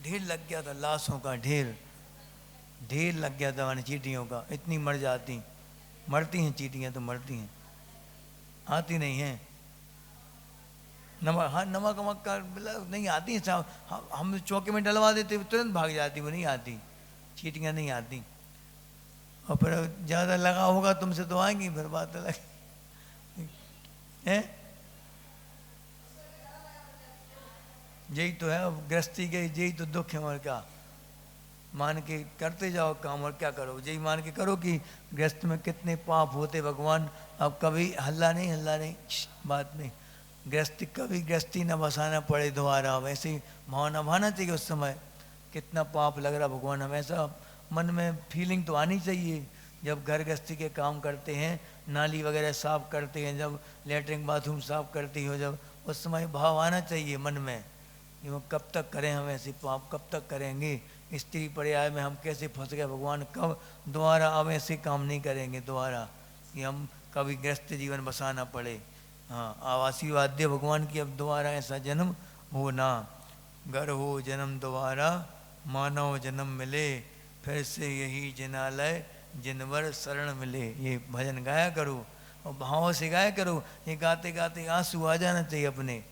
ढेर लग गया था लाशों का, ढेर लग गया था मैंने चीटियों का। इतनी मर जाती, मरती हैं चीटियाँ तो मरती हैं, आती नहीं हैं। नमक, हाँ नमक वमक का नहीं आती है साहब, हम चौके में डलवा देते तुरंत भाग जाती, वो नहीं आती, चीटियाँ नहीं आती। और फिर ज़्यादा लगा होगा तुमसे तो आएंगी, फिर बात अलग है। यही तो है, अब गृहस्थी के यही तो दुख है। और क्या, मान के करते जाओ काम, और क्या करो, यही मान के करो कि गृहस्थ में कितने पाप होते भगवान। अब कभी हल्ला नहीं, बात नहीं, गृहस्थी कभी गृहस्थी न बसाना पड़े दोबारा। वैसे ही भावना भाना चाहिए उस समय, कितना पाप लग रहा भगवान। हमेशा मन में फीलिंग तो आनी चाहिए, जब घर गृहस्थी के काम करते हैं, नाली वगैरह साफ करते हैं, जब लेटरिन बाथरूम साफ करती हो, जब उस समय भाव आना चाहिए मन में, कि वो कब तक करें हम ऐसे पाप, कब तक करेंगे। स्त्री पर्याय में हम कैसे फंस गए भगवान, कब दोबारा अब ऐसे काम नहीं करेंगे दोबारा, कि हम कभी गृहस्थ जीवन बसाना पड़े। हाँ, आशीर्वाद दे भगवान की अब दोबारा ऐसा जन्म हो ना, घर हो जन्म दोबारा, मानव जन्म मिले, फिर से यही जिनालय जिनवर शरण मिले। ये भजन गाया करो और भाव से गाया करो। ये गाते गाते आंसू आ जाना चाहिए अपने।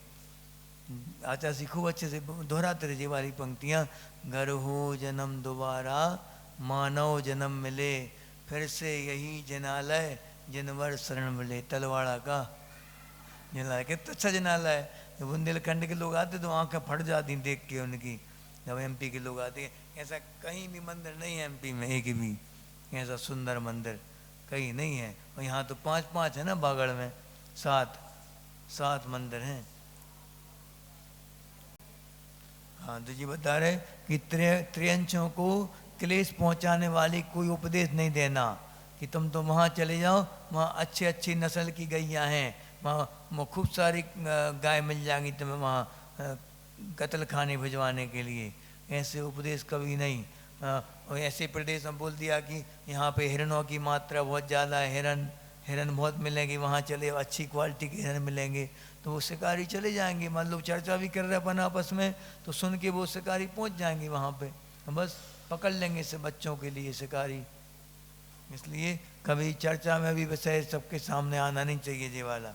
आचा सीखो अच्छे से दोहराते रहिए वाली पंक्तियाँ। घर हो जन्म दोबारा, मानव जन्म मिले, फिर से यही जिनालय जिनवर शरण मिले। तलवाड़ा का जिनालय कितना अच्छा जिनालय है। जब बुंदेलखंड के लोग आते तो आंखें फट जाती देख के उनकी। जब एमपी के लोग आते, ऐसा कहीं भी मंदिर नहीं है एमपी में, एक भी ऐसा सुंदर मंदिर कहीं नहीं है। और यहाँ तो 5 है ना, बागड़ में 7 मंदिर हैं। हाँ तो जी बता रहे कि त्रियंचों को क्लेश पहुंचाने वाली कोई उपदेश नहीं देना कि तुम तो वहाँ चले जाओ, वहाँ अच्छी अच्छी नस्ल की गैयाँ हैं, वहाँ खूब सारी गाय मिल जाएंगी तुम्हें वहाँ कत्ल खाने भिजवाने के लिए। ऐसे उपदेश कभी नहीं। और ऐसे प्रदेश में बोल दिया कि यहाँ पे हिरणों की मात्रा बहुत ज़्यादा है, हिरन बहुत मिलेंगे, वहाँ चले अच्छी क्वालिटी के हिरन मिलेंगे, तो वो शिकारी चले जाएंगे। मान लो चर्चा भी कर रहे अपन आपस में, तो सुन के वो शिकारी पहुँच जाएंगे वहाँ पे, बस पकड़ लेंगे से बच्चों के लिए शिकारी। इसलिए कभी चर्चा में भी विषय सबके सामने आना नहीं चाहिए ये वाला।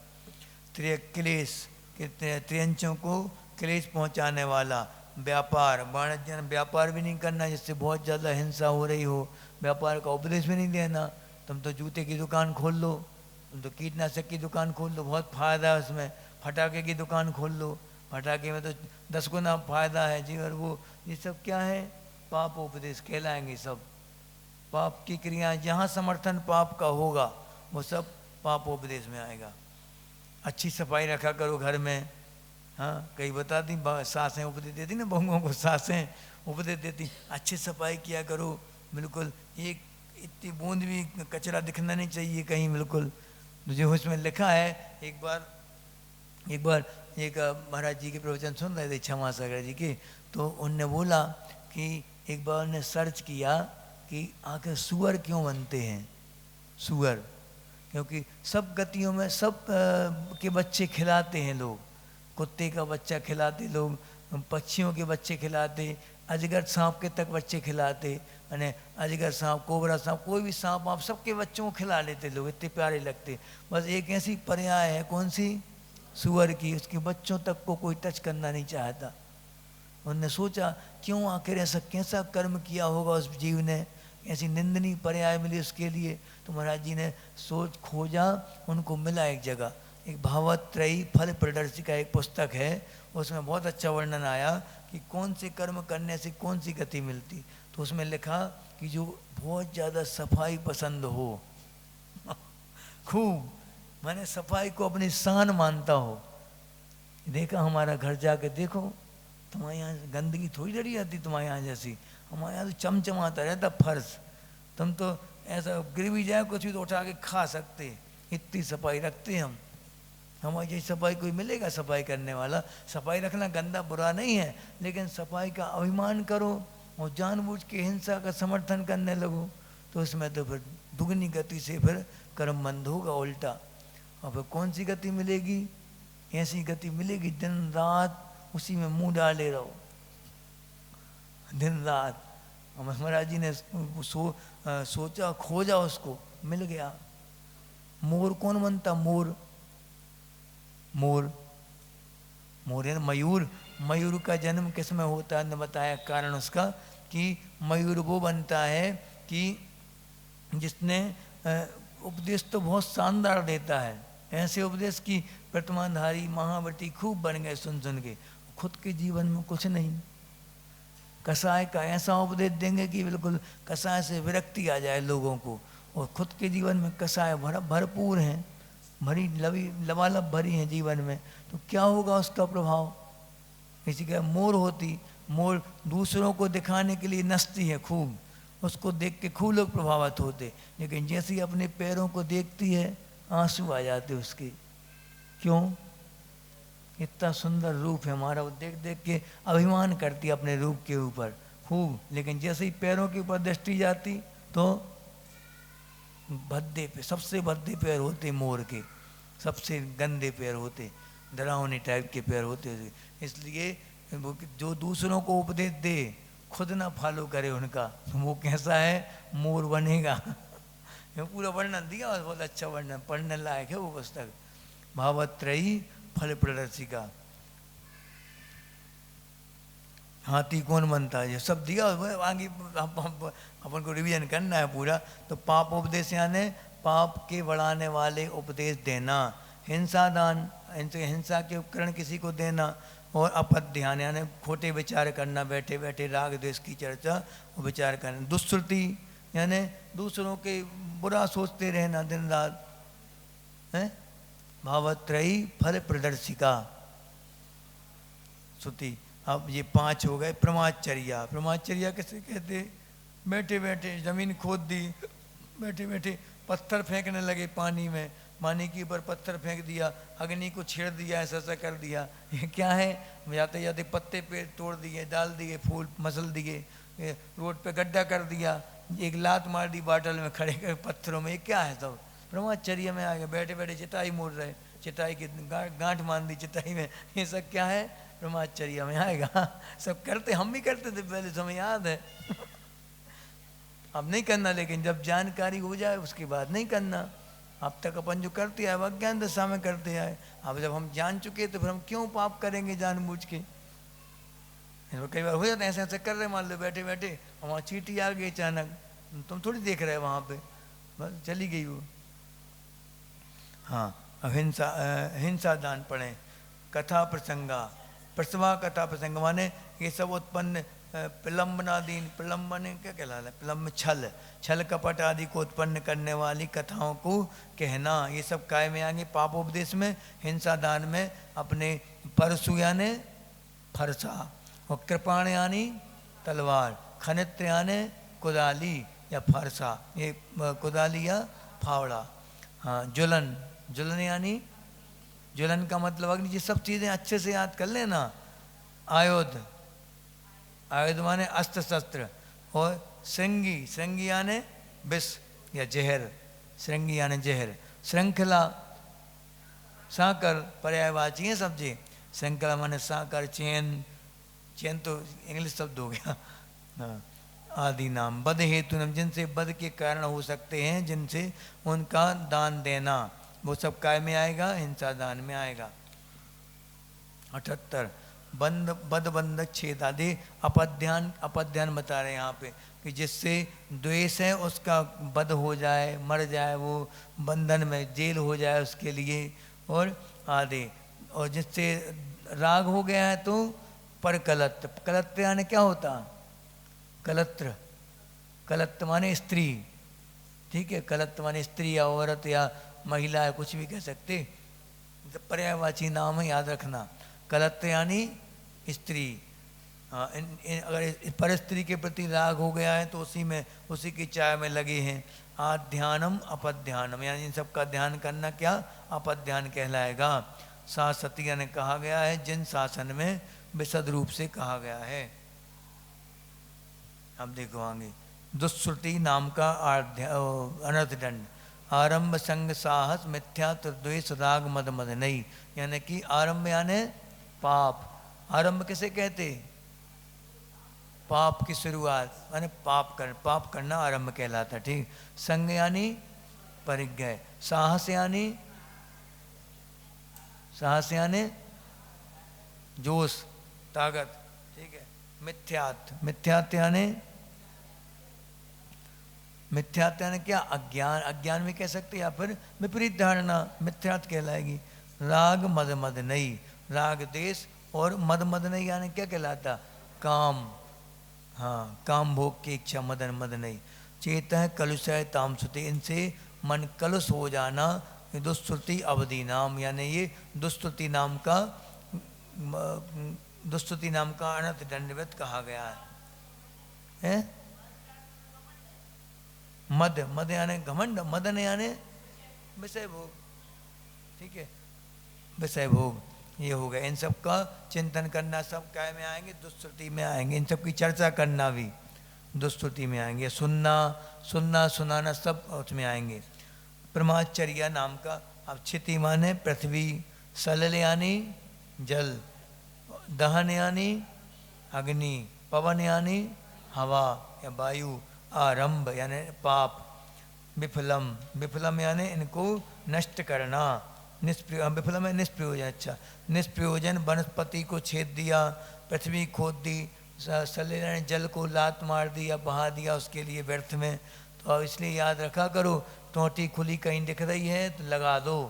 क्लेश त्रियंचों को क्लेश पहुँचाने वाला व्यापार, वाणिज्य व्यापार भी नहीं करना जिससे बहुत ज़्यादा हिंसा हो रही हो, व्यापार का उपदेश भी नहीं देना। तुम तो जूते की दुकान खोल लो, तुम तो कीटनाशक की दुकान खोल लो, बहुत फ़ायदा है उसमें, फटाके की दुकान खोल लो, फटाके में तो 10 गुना फ़ायदा है जी। और वो ये सब क्या है, पाप उपदेश कहलाएंगे सब। पाप की क्रियाएं जहाँ समर्थन पाप का होगा वो सब पाप उपदेश में आएगा। अच्छी सफाई रखा करो घर में। हाँ कई बताती सासें उपदेश देती ना, बहुओं को सासें उपदेश देती, अच्छी सफाई किया करो, बिल्कुल एक इतनी बूंद भी कचरा दिखना नहीं चाहिए कहीं, बिल्कुल। जो उसमें लिखा है, एक बार एक महाराज जी के प्रवचन सुन रहे थे क्षमा सागर जी के, तो उनने बोला कि एक बार उन्होंने सर्च किया कि आखिर सुअर क्यों बनते हैं। सुअर क्योंकि सब गतियों में सब के बच्चे खिलाते हैं लोग, कुत्ते का बच्चा खिलाते लोग, पक्षियों के बच्चे खिलाते, अजगर सांप के तक बच्चे खिलाते, यानी अजगर सांप, कोबरा सांप, कोई भी सांप आप सबके बच्चों को खिला लेते लोग, इतने प्यारे लगते। बस एक ऐसी पर्याय है, कौन सी, सुअर की, उसके बच्चों तक को कोई टच करना नहीं चाहता। उन्होंने सोचा क्यों आखिर ऐसा कैसा कर्म किया होगा उस जीव ने, ऐसी निंदनीय पर्याय मिली उसके लिए। तो महाराज जी ने सोच खोजा, उनको मिला एक जगह, एक भावत्रयी फल प्रदर्शिका एक पुस्तक है, उसमें बहुत अच्छा वर्णन आया कि कौन से कर्म करने से कौन सी गति मिलती। तो उसमें लिखा कि जो बहुत ज़्यादा सफाई पसंद हो खूब, मैंने सफाई को अपनी शान मानता हो। देखा हमारा घर जाके देखो, तुम्हारे यहाँ गंदगी थोड़ी डरी आती तुम्हारे यहाँ जैसी, हमारे यहाँ तो चमचमाता रहता फर्श, तुम तो ऐसा गिर भी जाए कुछ भी तो उठा के खा सकते, इतनी सफाई रखते हम। हमारी जैसी सफाई कोई मिलेगा सफाई करने वाला। सफाई रखना गंदा बुरा नहीं है, लेकिन सफाई का अभिमान करो और जानबूझ के हिंसा का समर्थन करने लगो तो उसमें तो फिर दुगनी गति से फिर कर्म बंद होगा उल्टा। और फिर कौन सी गति मिलेगी, ऐसी गति मिलेगी दिन रात उसी में मुंह डाले रहो, दिन रात। महाराज जी ने सोचा खोजा, उसको मिल गया। मोर कौन बनता, मोर, मोर मोर है मयूर। मयूर का जन्म किस में होता है, ने बताया कारण उसका कि मयूर वो बनता है कि जिसने उपदेश तो बहुत शानदार देता है, ऐसे उपदेश की प्रतिमाधारी महावती खूब बन गए सुन सुन के, खुद के जीवन में कुछ नहीं। कसाय का ऐसा उपदेश देंगे कि बिल्कुल कसाय से विरक्ति आ जाए लोगों को, और खुद के जीवन में कसाय भरपूर हैं, भरी लबालब भरी हैं जीवन में, तो क्या होगा उसका प्रभाव। किसी का मोर होती, मोर दूसरों को दिखाने के लिए नचती है खूब, उसको देख के खूब लोग प्रभावित होते, लेकिन जैसे ही अपने पैरों को देखती है आंसू आ जाते उसके। क्यों, इतना सुंदर रूप है हमारा, वो देख देख के अभिमान करती है अपने रूप के ऊपर खूब, लेकिन जैसे ही पैरों के ऊपर दृष्टि जाती तो भद्दे पे, सबसे भद्दे पैर होते मोर के, सबसे गंदे पैर होते, डरावने टाइप के पैर होते। इसलिए वो जो दूसरों को उपदेश दे खुद ना फॉलो करे उनका, तो वो कैसा है, मोर बनेगा। पूरा वर्णन दिया और बहुत अच्छा वर्णन, पढ़ने लायक है वो पुस्तक, भावत्रयी फल प्रदर्शिका। हाथी कौन बनता है, ये सब दिया आगे अपन को रिवीजन करना है पूरा। तो पाप उपदेश यानी पाप के बढ़ाने वाले उपदेश देना, हिंसा दान, हिंसा के उपकरण किसी को देना, और अपद ध्यान यानी खोटे विचार करना, बैठे बैठे राग द्वेष की चर्चा और विचार करना, दुष्श्रुति यानी दूसरों के बुरा सोचते रहना दिन रात है, भावत्रयी फल प्रदर्शिका श्रुति। अब ये 5 हो गए ब्रह्मचर्या। ब्रह्मचर्या किसे कहते? बैठे बैठे ज़मीन खोद दी, बैठे बैठे पत्थर फेंकने लगे पानी में, पानी के ऊपर पत्थर फेंक दिया, अग्नि को छेड़ दिया, ऐसा ऐसा कर दिया। ये क्या है? जाते जाते पत्ते पे तोड़ दिए, डाल दिए, फूल मसल दिए, रोड पे गड्ढा कर दिया, एक लात मार दी बाटल में खड़े कर पत्थरों में। ये क्या है? सब ब्रह्मचर्य में आ गए। बैठे बैठे चिटाई मोड़ रहे, चिटाई की गांठ मान दी चिटाई में। ये सब क्या है? ब्रह्मचर्य में आएगा। सब करते, हम भी करते थे पहले, समय याद है। अब नहीं करना, लेकिन जब जानकारी हो जाए उसके बाद नहीं करना। अब तक अपन जो करते आए अज्ञान दशा में करते आए, अब जब हम जान चुके तो फिर हम क्यों पाप करेंगे जानबूझ के? कई बार हो जाता है ऐसे ऐसे कर रहे, मान लो बैठे बैठे वहाँ चींटी आ गई अचानक, तुम थोड़ी देख रहे वहाँ पे, बस चली गई वो। हाँ, अहिंसा, हिंसा दान पढ़ें। कथा प्रसंगा, प्रसवा कथा प्रसंग माने ये सब उत्पन्न प्रलम्बनादीन, प्रलम्बन क्या कहलाता है? प्रलम्ब छल, छल कपट आदि को उत्पन्न करने वाली कथाओं को कहना, ये सब काय में आएंगे? पापोपदेश में, हिंसा दान में, अपने परशु यानी फरसा, और कृपाण यानी तलवार, खनित्र यानी कुदाली या फरसा, ये कुदाली या फावड़ा। हाँ, जुलन, जुलन यानी, जुलन का मतलब अग्नि। ये सब चीज़ें अच्छे से याद कर लेना। आयुध, आयुध माने अस्त्र शस्त्र, और श्रृंगी, श्रृंगी यानी विष या जहर, श्रृंगी यानी जहर। श्रृंखला, साकर पर्यायवाची है सब जी। श्रृंखला माने साकर, चैन, चैन तो इंग्लिश शब्द हो गया। हाँ, आदि नाम, बद हेतु नाम, जिनसे बद के कारण हो सकते हैं, जिनसे उनका दान देना, वो सब काय में आएगा? हिंसा दान में आएगा। 78 बंद, बद बंधक छेद आदि अपध्यान, अपध्यान बता रहे हैं यहाँ पे कि जिससे द्वेष है उसका बद हो जाए, मर जाए, वो बंधन में जेल हो जाए उसके लिए, और आदि। और जिससे राग हो गया है तो पर कलत्र, कलत्र यानी क्या होता? कलत्र, कलत्र माने स्त्री, ठीक है, कलत्र माने स्त्री या औरत या महिला है, कुछ भी कह सकते, पर्यायवाची नाम है, याद रखना। कलत्र यानी स्त्री। हाँ, अगर पर स्त्री के प्रति राग हो गया है तो उसी में, उसी की चाय में लगे हैं। आध्यानम अपध्यानम, यानी इन सब का ध्यान करना क्या? अपध्यान कहलाएगा। सासतिया ने कहा गया है जिन शासन में विशद रूप से कहा गया है। अब देखो आगे, दुश्रुति नाम का अनर्थ दंड। आरंभ संग साहस मिथ्या द्वेष राग मद मद नहीं, यानी कि आरंभ यानी पाप। आरंभ किसे कहते? पाप की शुरुआत, माने पाप करना आरंभ कहलाता, ठीक। संग यानी परिग्रह, साहस यानी, साहस यानी जोश, ताकत, ठीक है। मिथ्यात, मिथ्यात यानी, मिथ्यात यानी क्या? अज्ञान, अज्ञान भी कह सकते या फिर विपरीत धारणा, मिथ्यात कहलाएगी। राग मद मद नहीं, राग देश, और मद मद नहीं यानी क्या कहलाता? काम, हाँ, काम भोग की इच्छा, मदन मद नहीं। चेत है कलुष है तामसुति, इनसे मन कलुष हो जाना। दुस्तुति अवधि नाम, यानी ये दुस्तुति नाम का, दुस्तुति नाम का अनर्थ दंडवत कहा गया है। मद, मद यानी घमंड, मदन यानी विषय भोग, ठीक है, विषय भोग, ये हो गया। इन सब का चिंतन करना, सब काय में आएंगे? दुस्तुति में आएंगे। इन सब की चर्चा करना भी दुस्तुति में आएंगे। सुनना, सुनना सुनाना सब उसमें आएंगे। ब्रह्मचर्या नाम का, अब क्षिति माने पृथ्वी, सलल यानी जल, दहन यानी अग्नि, पवन यानी हवा या वायु, आरंभ यानी पाप, विफलम, विफलम यानी इनको नष्ट करना, विफलम है निष्प्रयोजन, अच्छा, निष्प्रयोजन, वनस्पति को छेद दिया, पृथ्वी खोद दी, सलेल ने जल को लात मार दिया, बहा दिया उसके लिए व्यर्थ में। तो अब इसलिए याद रखा करो, टोटी खुली कहीं दिख रही है तो लगा दो।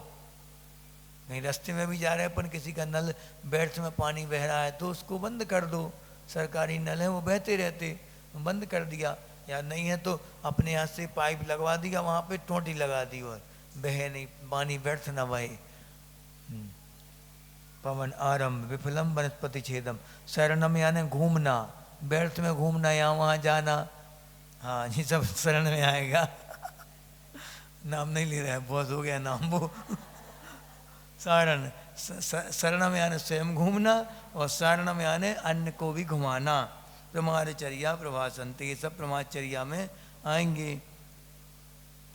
कहीं रास्ते में भी जा रहे हैं अपन, किसी का नल व्यर्थ में पानी बह रहा है तो उसको बंद कर दो। सरकारी नल है वो बहते रहते, बंद कर दिया। या नहीं है तो अपने हाथ से पाइप लगवा दिया, वहाँ पे टोटी लगा दी और बहे नहीं, पानी व्यर्थ न बहे। पवन आरंभ विफलम वनस्पति छेदम। शरणम यानी घूमना, व्यर्थ में घूमना, यहाँ वहाँ जाना, हाँ ये सब शरण में आएगा। नाम नहीं ले रहा है, बहुत हो गया नाम वो। सारण, शरणम यानी स्वयं घूमना, और शरणम यानी अन्य को भी घुमाना। प्रमादचर्या प्रभासंत, ये सब प्रमादचर्या में आएंगे।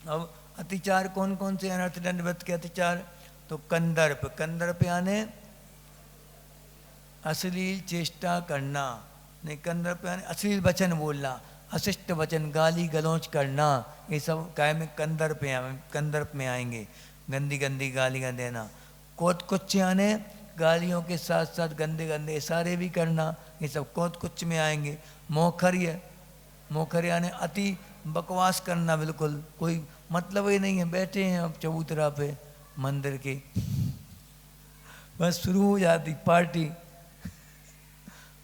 अब अतिचार कौन कौन से अनर्थ दंडवत के अतिचार? तो कंदर्प, कंदर्प यानी अश्लील चेष्टा करना, नहीं कंदर्प यानी अश्लील वचन बोलना, अशिष्ट वचन, गाली गलौच करना, ये सब काय में कंदर्प में आएंगे। गंदी गंदी गालियाँ देना। कोतकुच्च यानी गालियों के साथ साथ गंदे गंदे इशारे भी करना, ये सब कोतकुच्च में आएंगे। मोखर्य, मोखर्य यानी अति बकवास करना, बिल्कुल कोई मतलब ही नहीं है, बैठे हैं अब चबूतरा पे मंदिर के, बस शुरू हो जाती पार्टी,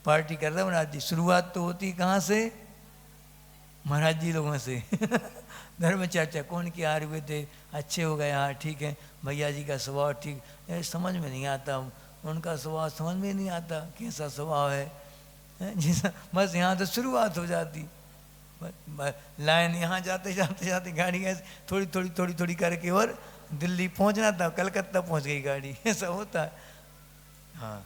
पार्टी कर रहे महाराज जी। शुरुआत तो होती कहाँ से? महाराज जी लोगों से। धर्म चर्चा कौन की आ रहे थे, अच्छे हो गए, हाँ ठीक है, भैया जी का स्वभाव ठीक, समझ में नहीं आता, उनका स्वभाव समझ में नहीं आता कैसा स्वभाव है, जैसा बस यहाँ तो शुरुआत हो जाती। लाइन यहाँ जाते जाते जाते गाड़ी ऐसे थोड़ी थोड़ी थोड़ी थोड़ी करके और दिल्ली पहुँचना था, कलकत्ता पहुँच गई गाड़ी, ऐसा होता है। हाँ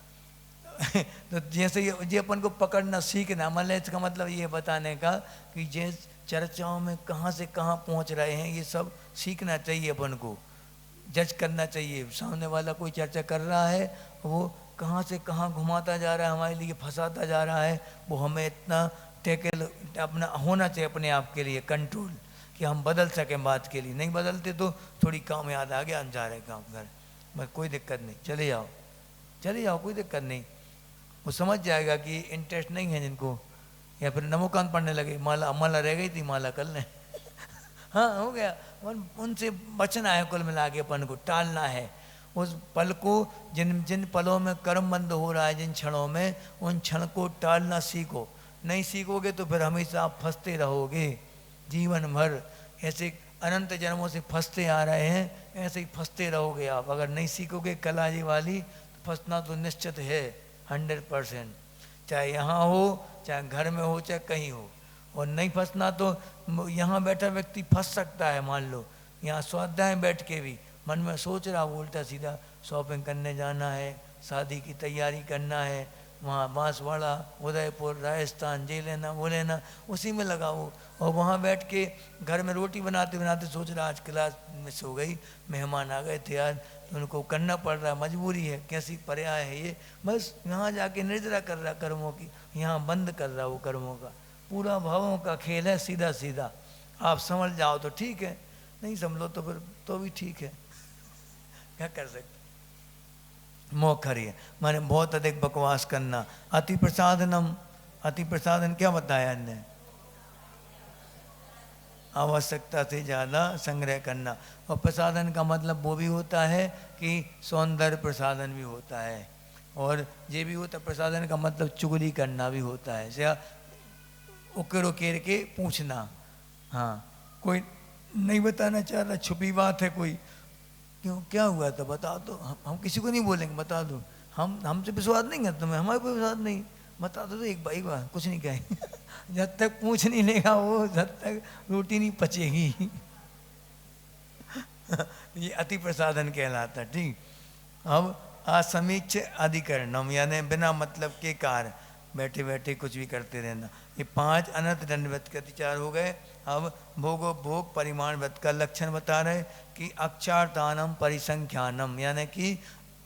तो जैसे ये अपन को पकड़ना सीखना, मतलब इसका मतलब ये बताने का कि जिस चर्चाओं में कहाँ से कहाँ पहुँच रहे हैं, ये सब सीखना चाहिए अपन को, जज करना चाहिए। सामने वाला कोई चर्चा कर रहा है, वो कहाँ से कहाँ घुमाता जा रहा है, हमारे लिए फंसाता जा रहा है, वो हमें इतना टेकल अपना होना चाहिए अपने आप के लिए कंट्रोल, कि हम बदल सकें बात के लिए। नहीं बदलते तो थोड़ी काम याद आ गया, जा रहे काम घर, बस कोई दिक्कत नहीं, चले जाओ चले जाओ, कोई दिक्कत नहीं। वो समझ जाएगा कि इंटरेस्ट नहीं है जिनको, या फिर नमोकांत पढ़ने लगे, माला माला रह गई थी, माला कर लें। हाँ हो गया, उनसे बचना है, कुल मिला के अपन को टालना है। उस पल को, जिन पलों में कर्म बंद हो रहा है, जिन क्षणों में, उन क्षण को टालना सीखो। नहीं सीखोगे तो फिर हमेशा आप फंसते रहोगे जीवन भर, ऐसे अनंत जन्मों से फंसते आ रहे हैं, ऐसे ही फंसते रहोगे आप। अगर नहीं सीखोगे कला जी वाली, तो फंसना तो निश्चित है 100%, चाहे यहाँ हो, चाहे घर में हो, चाहे कहीं हो। और नहीं फंसना तो यहाँ बैठा व्यक्ति फंस सकता है। मान लो यहाँ स्वाध्याय बैठ के भी मन में सोच रहा, उल्टा सीधा शॉपिंग करने जाना है, शादी की तैयारी करना है, वहाँ बांसवाड़ा, उदयपुर, राजस्थान, ये लेना वो लेना, उसी में लगा वो। और वहाँ बैठ के घर में रोटी बनाते बनाते सोच रहा, आज क्लास मिस हो गई, मेहमान आ गए थे आज, उनको करना पड़ रहा है, मजबूरी है, कैसी पर्याय है ये। बस यहाँ जाके निर्जरा कर रहा कर्मों की, यहाँ बंद कर रहा वो कर्मों का। पूरा भावों का खेल है, सीधा सीधा। आप समझ जाओ तो ठीक है, नहीं समझो तो फिर तो भी ठीक है, क्या कर सकते। मोखर्य माने बहुत अधिक बकवास करना। अति प्रसादनम, अति प्रसादन क्या बताया इनने? आवश्यकता से ज़्यादा संग्रह करना। और प्रसादन का मतलब वो भी होता है कि सौंदर्य प्रसादन भी होता है, और ये भी होता है प्रसादन का मतलब चुगली करना भी होता है, या उकेर उकेर के पूछना। हाँ कोई नहीं बताना चाह रहा, छुपी बात है कोई, क्यों क्या हुआ था बता दो, हम किसी को नहीं बोलेंगे, बता दो, हमसे विश्वास नहीं है तुम्हें, हमारे को विश्वास नहीं, बता दो तो एक बार कुछ नहीं कहेंगे। जब तक पूछ नहीं लेगा वो, जब तक रोटी नहीं पचेगी। ये अति प्रसादन कहलाता। ठीक, अब असमीक्ष अधिकरणम यानी बिना मतलब के कार्य, बैठे बैठे कुछ भी करते रहना। ये 5 अनर्थ दंडवत के अतिचार हो गए। अब भोगो भोग परिमाण व्रत का लक्षण बता रहे कि अक्षार्थानम परिसंख्यानम यानी कि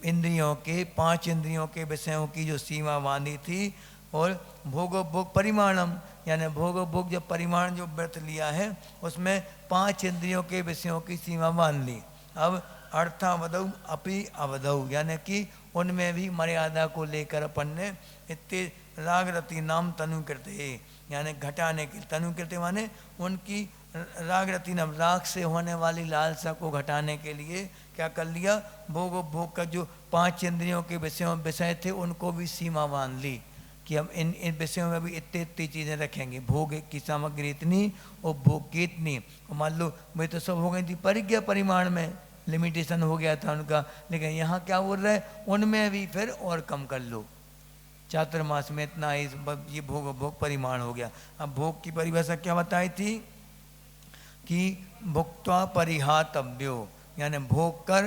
इंद्रियों के 5 इंद्रियों के विषयों की जो सीमा बांधी थी, और भोगो भोग परिमाणम यानी भोगो भोग जब परिमाण जो व्रत लिया है उसमें 5 इंद्रियों के विषयों की सीमा बांध ली। अब अर्थावधौ अपि अवधौ यानी कि उनमें भी मर्यादा को लेकर अपन ने इतने राग रति नाम तनु करते यानी घटाने के, तनु करते माने उनकी राग रति नाम राग से होने वाली लालसा को घटाने के लिए क्या कर लिया, भोग भोग का जो 5 इंद्रियों के विषय थे उनको भी सीमा बांध ली कि हम इन विषयों में भी इतनी इतनी चीज़ें रखेंगे, भोग की सामग्री इतनी और भोग की इतनी। और मान लो मैं तो सब हो गई थी परिज्ञा परिमाण में, लिमिटेशन हो गया था उनका। लेकिन यहाँ क्या बोल रहे हैं, उनमें भी फिर और कम कर लो, चातुर्मास में इतना ही ये भोग भोग परिमाण हो गया। अब भोग की परिभाषा क्या बताई थी कि भुक्त्वा परिहातव्यो, यानी भोग कर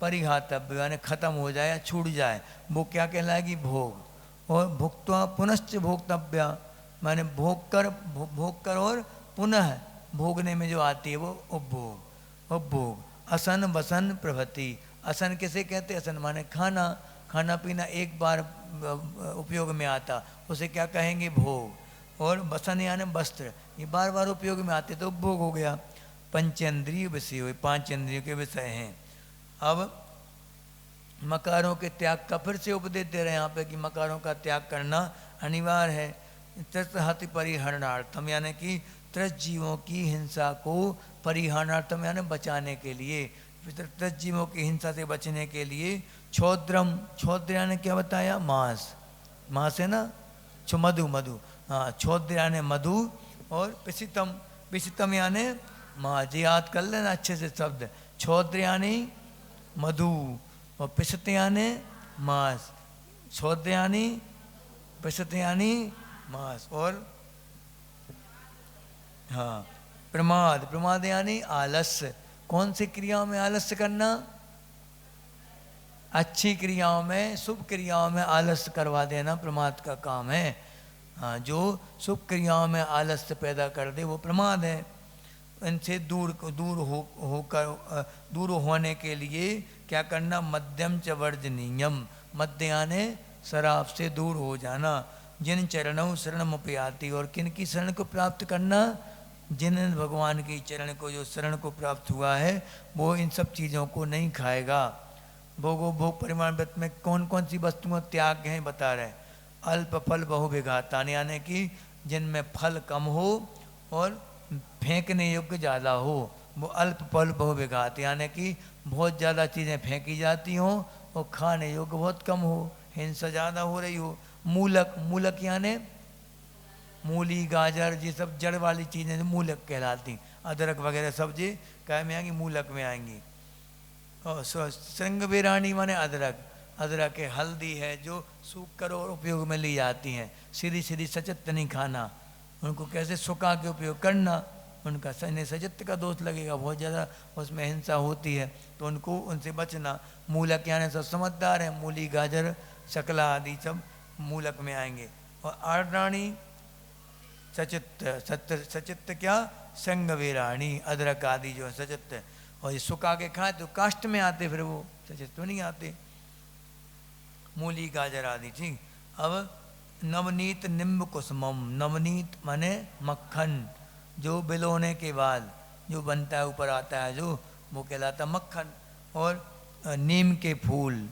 परिहातव्य यानी खत्म हो जाए या छूट जाए, वो क्या कहलाएगी भोग। और भुक्त्वा पुनश्च भोक्तव्य माने भोग कर और पुनः भोगने में जो आती है वो उपभोग। उपभोग असन वसन प्रभृति, असन किसे कहते हैं, असन माने खाना, खाना पीना एक बार उपयोग में आता उसे क्या कहेंगे भोग। और वसन यानी वस्त्र, ये बार बार उपयोग में आते तो उपभोग हो गया। पंचेंद्रिय विषय हुए, पांच इंद्रियों के विषय हैं। अब मकारों के त्याग का फिर से उपदेश दे रहे हैं यहाँ पे कि मकारों का त्याग करना अनिवार्य है। त्रस्त परिहरणार्थम यानी कि त्रस्त जीवों की हिंसा को परिहरणार्थम यानी बचाने के लिए, त्रस्त जीवों की हिंसा से बचने के लिए क्षौद्रम, क्षौद्र यानी क्या बताया, मांस, मांस है ना, मधु, मधु, हाँ क्षौद्र यानी मधु, और पिशितम, पिशितम यानी मांस, याद कर लेना अच्छे से शब्द, क्षौद्र यानी मधु और पिशित यानी मांस, क्षौद्र यानी पिशित यानी मांस, और हाँ प्रमाद, प्रमाद यानी आलस्य। कौन सी क्रियाओं में आलस्य करना, अच्छी क्रियाओं में, शुभ क्रियाओं में आलस्य करवा देना प्रमाद का काम है। हाँ जो शुभ क्रियाओं में आलस्य पैदा कर दे वो प्रमाद है। इनसे दूर होने के लिए क्या करना, मध्यम च वर्जनीयम, मध्य यानी शराब से दूर हो जाना। जिन चरणों शरणमुपयाति, और किन की शरण को प्राप्त करना, जिन भगवान की चरण को जो शरण को प्राप्त हुआ है वो इन सब चीज़ों को नहीं खाएगा। भोगो भोग परिमाण व्रत में कौन कौन सी वस्तुओं त्याग हैं बता रहे, अल्प फल बहुविघातान यानी कि जिनमें फल कम हो और फेंकने योग्य ज़्यादा हो, वो अल्प फल बहुविघात यानी कि बहुत ज़्यादा चीज़ें फेंकी जाती हों और खाने योग्य बहुत कम हो, हिंसा ज़्यादा हो रही हो। मूलक, मूलक यानी मूली गाजर ये सब जड़ वाली चीज़ें मूलक कहलाती, अदरक वगैरह सब्जी क्या में आएंगी, मूलक में आएंगी। और श्रृंग बेरानी माने अदरक, अदरक है, हल्दी है जो सूख कर और उपयोग में ली जाती हैं। सीधी सीधी सचत्त नहीं खाना, उनको कैसे सुखा के उपयोग करना, उनका सचित्त का दोष लगेगा, बहुत ज़्यादा उसमें हिंसा होती है तो उनको उनसे बचना। मूलक यानी सब समझदार है, मूली गाजर शकला आदि सब मूलक में आएंगे। और आर्द्राणी सचित्त, सचित्त क्या, संग वीराणी, अदरक आदि जो है सचित्त, और ये सुखा के खाए तो काष्ट में आते, फिर वो सचित्त तो नहीं आते। मूली गाजर आदि ठीक। अब नवनीत निम्ब कुसुमम, नवनीत माने मक्खन, जो बिलोने के बाद जो बनता है ऊपर आता है जो, वो कहलाता मक्खन। और नीम के फूल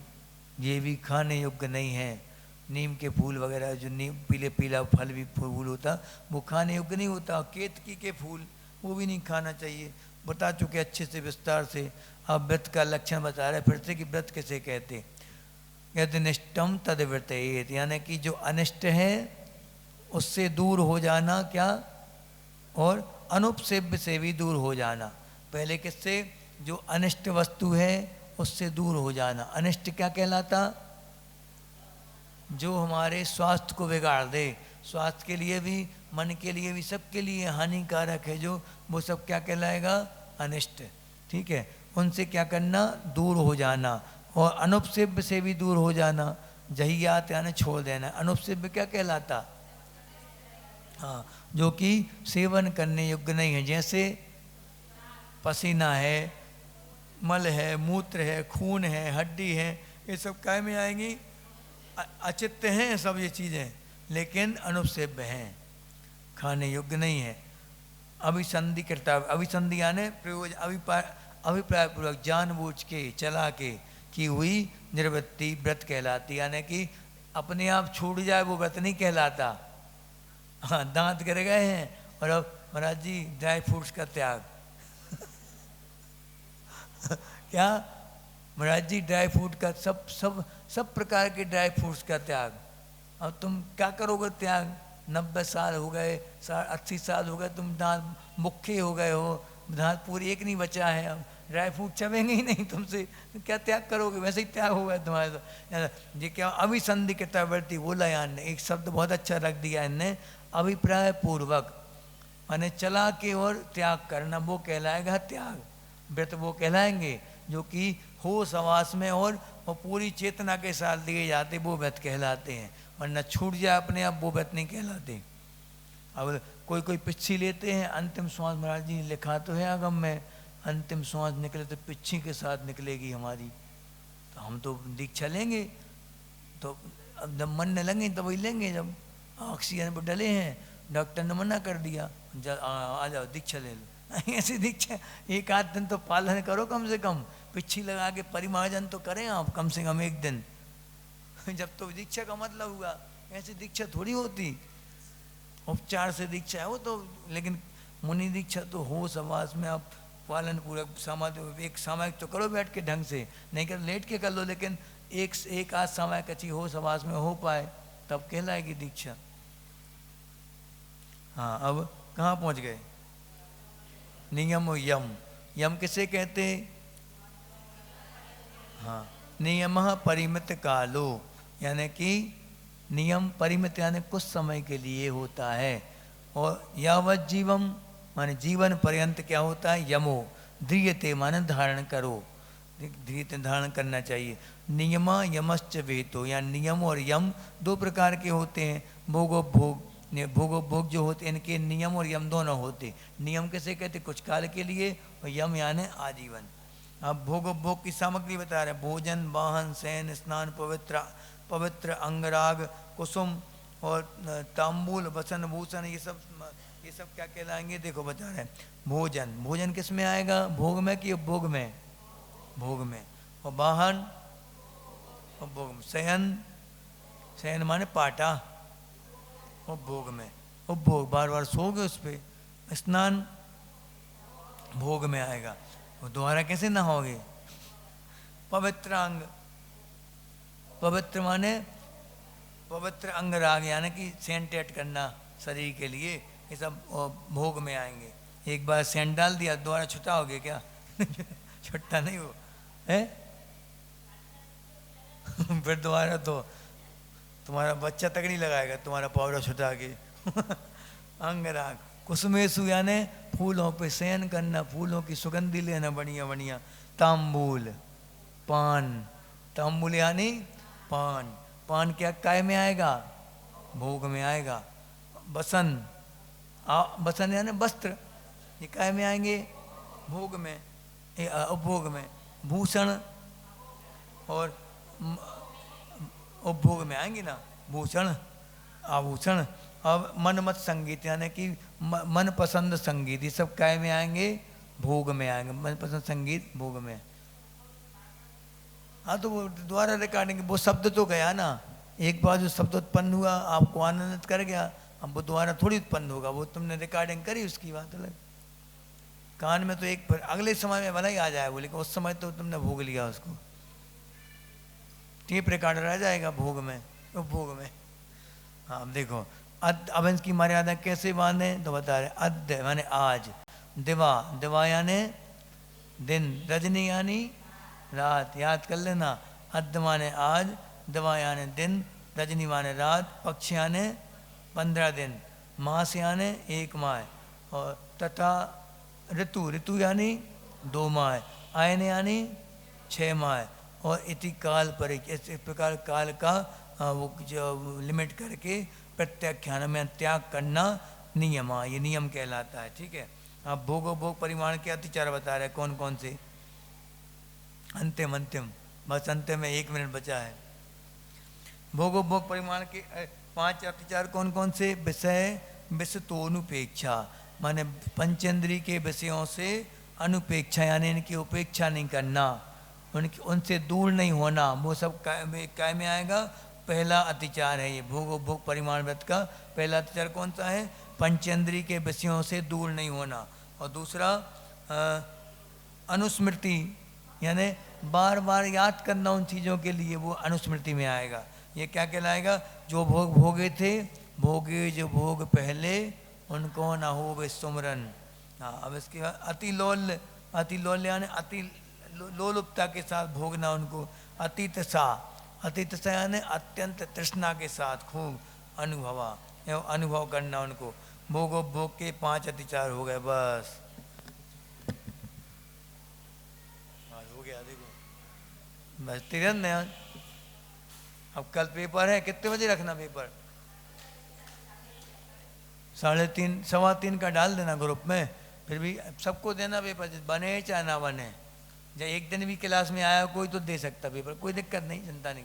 ये भी खाने योग्य नहीं है, नीम के फूल वगैरह जो नीम पीले पीला फल भी फूल होता वो खाने योग्य नहीं होता। केतकी के फूल वो भी नहीं खाना चाहिए, बता चुके अच्छे से विस्तार से। अब व्रत का लक्षण बता रहे फिर से कि व्रत किसे कहते, यदि निष्ठम तद व्रतेत यानी कि जो अनिष्ट है उससे दूर हो जाना क्या, और अनुपसेव्य से भी दूर हो जाना। पहले किससे, जो अनिष्ट वस्तु है उससे दूर हो जाना। अनिष्ट क्या कहलाता, जो हमारे स्वास्थ्य को बिगाड़ दे, स्वास्थ्य के लिए भी मन के लिए भी सबके लिए हानिकारक है जो, वो सब क्या कहलाएगा, अनिष्ट। ठीक है, उनसे क्या करना, दूर हो जाना। और अनुपसेव्य से भी दूर हो जाना, जहियात यानी छोड़ देना। अनुपसेव्य क्या कहलाता, हाँ जो कि सेवन करने योग्य नहीं है, जैसे पसीना है, मल है, मूत्र है, खून है, हड्डी है, ये सब काय में आएंगी, अचित्त हैं सब ये चीज़ें, लेकिन अनुपसेव्य हैं, खाने योग्य नहीं है। अभिसंधि करता, अभिसंधि यानी प्रयोजन, अभिप्राय पूर्वक जानबूझ के चला के की हुई निवृत्ति व्रत कहलाती, यानी कि अपने आप छूट जाए वो व्रत नहीं कहलाता। हाँ दांत गिर गए हैं और अब महाराज जी ड्राई फ्रूट्स का त्याग क्या महाराज जी, ड्राई फ्रूट का सब सब सब प्रकार के ड्राई फ्रूट्स का त्याग। अब तुम क्या करोगे त्याग, 90 साल हो गए, 80 साल हो गए, तुम दांत मुख्य हो गए हो, दांत पूरी एक नहीं बचा है, अब ड्राई फ्रूट चबेंगे ही नहीं तुमसे, तो क्या त्याग करोगे, वैसे ही त्याग होगा तुम्हारे तो। ये क्या अभिसंधि कृतवर्ती बोला यार ने, एक शब्द बहुत अच्छा रख दिया इनने, अभिप्राय पूर्वक, माने चला के और त्याग करना, वो कहलाएगा त्याग। व्रत वो कहलाएंगे जो कि होश हवास में और पूरी चेतना के साथ दिए जाते, वो व्रत कहलाते हैं। वरना छूट जाए अपने आप, वो व्रत नहीं कहलाते। अब कोई कोई पिच्छी लेते हैं, अंतिम श्वास, महाराज जी लिखा तो है आगम में, अंतिम श्वास निकले तो पिच्छी के साथ निकलेगी हमारी, तो हम तो दीक्षा लेंगे, तो अब जब मरने लगे तब वही लेंगे, जब ऑक्सीजन पर डले हैं, डॉक्टर ने मना कर दिया, आ जाओ दीक्षा ले लो। ऐसी दीक्षा एक आध दिन तो पालन करो कम से कम, पिच्छी लगा के परिमार्जन तो करें आप कम से कम एक दिन। जब तो दीक्षा का मतलब हुआ, ऐसी दीक्षा थोड़ी होती, उपचार से दीक्षा है वो तो, लेकिन मुनि दीक्षा तो हो समाज में आप पालन पूर्वक समाधि, एक सामयिक तो करो बैठ के ढंग से, नहीं कर लेट के कर लो, लेकिन एक आध सामयिक अच्छी हो समाज में हो पाए तब कहलाएगी दीक्षा। हाँ, अब कहाँ पहुँच गए? नियम और यम। यम किसे कहते? हाँ, नियम परिमित कालो, यानी कि नियम परिमित यानी कुछ समय के लिए होता है, और यावत जीवम माने जीवन पर्यंत क्या होता है? यमो ध्रियते माने धारण करो, ध्रियते धारण करना चाहिए। नियमा यमश्च वेतो, या नियम और यम दो प्रकार के होते हैं। भोगो भोग, भोगो भोग जो होते हैं इनके नियम और यम दोनों होते। नियम कैसे कहते? कुछ काल के लिए, और यम यानी आजीवन। अब भोगो भोग की सामग्री बता रहे, भोजन, वाहन, शयन, स्नान, पवित्र अंगराग, कुसुम और तांबूल, वसन, भूषण, ये सब क्या कहलाएंगे? देखो बता रहे हैं, भोजन, भोजन किस में आएगा? भोग में कि उपभोग में? भोग में। और वाहन, उपभोग में। शयन, शयन माने पाटा, उपभोग में, उपभोग बार बार सोओगे उस पर। स्नान भोग में आएगा, वो दोबारा कैसे नहाओगे? पवित्र अंग, पवित्र माने पवित्र अंग राग, यानी कि सेंटेट करना शरीर के लिए, ये सब भोग में आएंगे। एक बार सेंट डाल दिया दोबारा छुटाओगे क्या? छुट्टा नहीं हो है। फिर दोबारा तो तुम्हारा बच्चा तक नहीं लगाएगा तुम्हारा पाउडर छुटा के। अंग राग। कुसुमेशु यानी फूलों पे शयन करना, फूलों की सुगंधी लेना बढ़िया बढ़िया। तांबूल, पान, तांबूल यानी पान, पान क्या काय में आएगा? भोग में आएगा। बसन, बसन यानी वस्त्र, ये काय में आएंगे? भोग में, उपभोग में। भूषण और उपभोग में आएंगे ना, भूषण, आभूषण। अब मनमत संगीत यानी कि मन पसंद संगीत, ये सब काय में आएंगे? भोग में आएंगे। मन पसंद संगीत भोग में। हाँ, तो वो दोबारा रिकॉर्डिंग, वो शब्द तो गया ना, एक बार जो शब्द उत्पन्न हुआ आपको आनंदित कर गया, अब वो दोबारा थोड़ी उत्पन्न होगा, वो तुमने रिकॉर्डिंग करी उसकी बात अलग। कान में तो एक अगले समय में भला ही आ जाए वो, लेकिन उस समय तो तुमने भोग लिया उसको। टेप रिकॉर्ड रह जाएगा भोग में, उपभोग में। हाँ, अब देखो अब इसकी मर्यादा कैसे बांधे तो बता रहे। अद्य माने आज, दिवा, दिवा यानी दिन, रजनी यानी रात, याद कर लेना। अद्य माने आज, दिवा यानी दिन, रजनी माने रात, पक्ष यानी 15 दिन, मास यानी 1 माह, और तथा ऋतु, ऋतु यानी 2 माह, आयन यानी 6 माह, और इति काल पर, इस प्रकार काल का वो जो लिमिट करके प्रत्याख्यान में त्याग करना नियम, ये नियम कहलाता है। ठीक है। अब भोगो भोग परिमाण के अतिचार बता रहे कौन कौन से। अंतिम अंतिम, बस अंतिम में 1 मिनट बचा है। भोगो भोग परिमाण के 5 अतिचार कौन कौन से? विषय विषतोनुपेक्षा, माने पंचेंद्री के विषयों से अनुपेक्षा, यानी इनकी उपेक्षा नहीं करना, उनसे दूर नहीं होना, वो सब काय में आएगा? पहला अतिचार है ये। भोग भोग परिमाण व्रत का पहला अतिचार कौन सा है? पंचेंद्री के विषयों से दूर नहीं होना। और दूसरा अनुस्मृति, यानी बार बार याद करना उन चीज़ों के लिए, वो अनुस्मृति में आएगा। ये क्या कहलाएगा? जो भोग भोगे थे, भोगे जो भोग पहले, उनको ना हो वे सुमरन। हाँ, अब इसके बाद अतिलोल अति लोल्यान अति लोलुपता के साथ भोगना उनको, अतितसा, अतितसा यानी अत्यंत तृष्णा के साथ खूब अनुभवा एवं अनुभव करना उनको। भोगो भोग के 5 अतिचार हो गए बस। हो गया देखो बस तुरंत है। अब कल पेपर है, कितने बजे रखना पेपर? 3:30 3:15 का डाल देना ग्रुप में, फिर भी सबको देना पेपर, बने चाहे ना बने। जब एक दिन भी क्लास में आया कोई तो दे सकता पेपर, कोई दिक्कत नहीं, चिंता नहीं।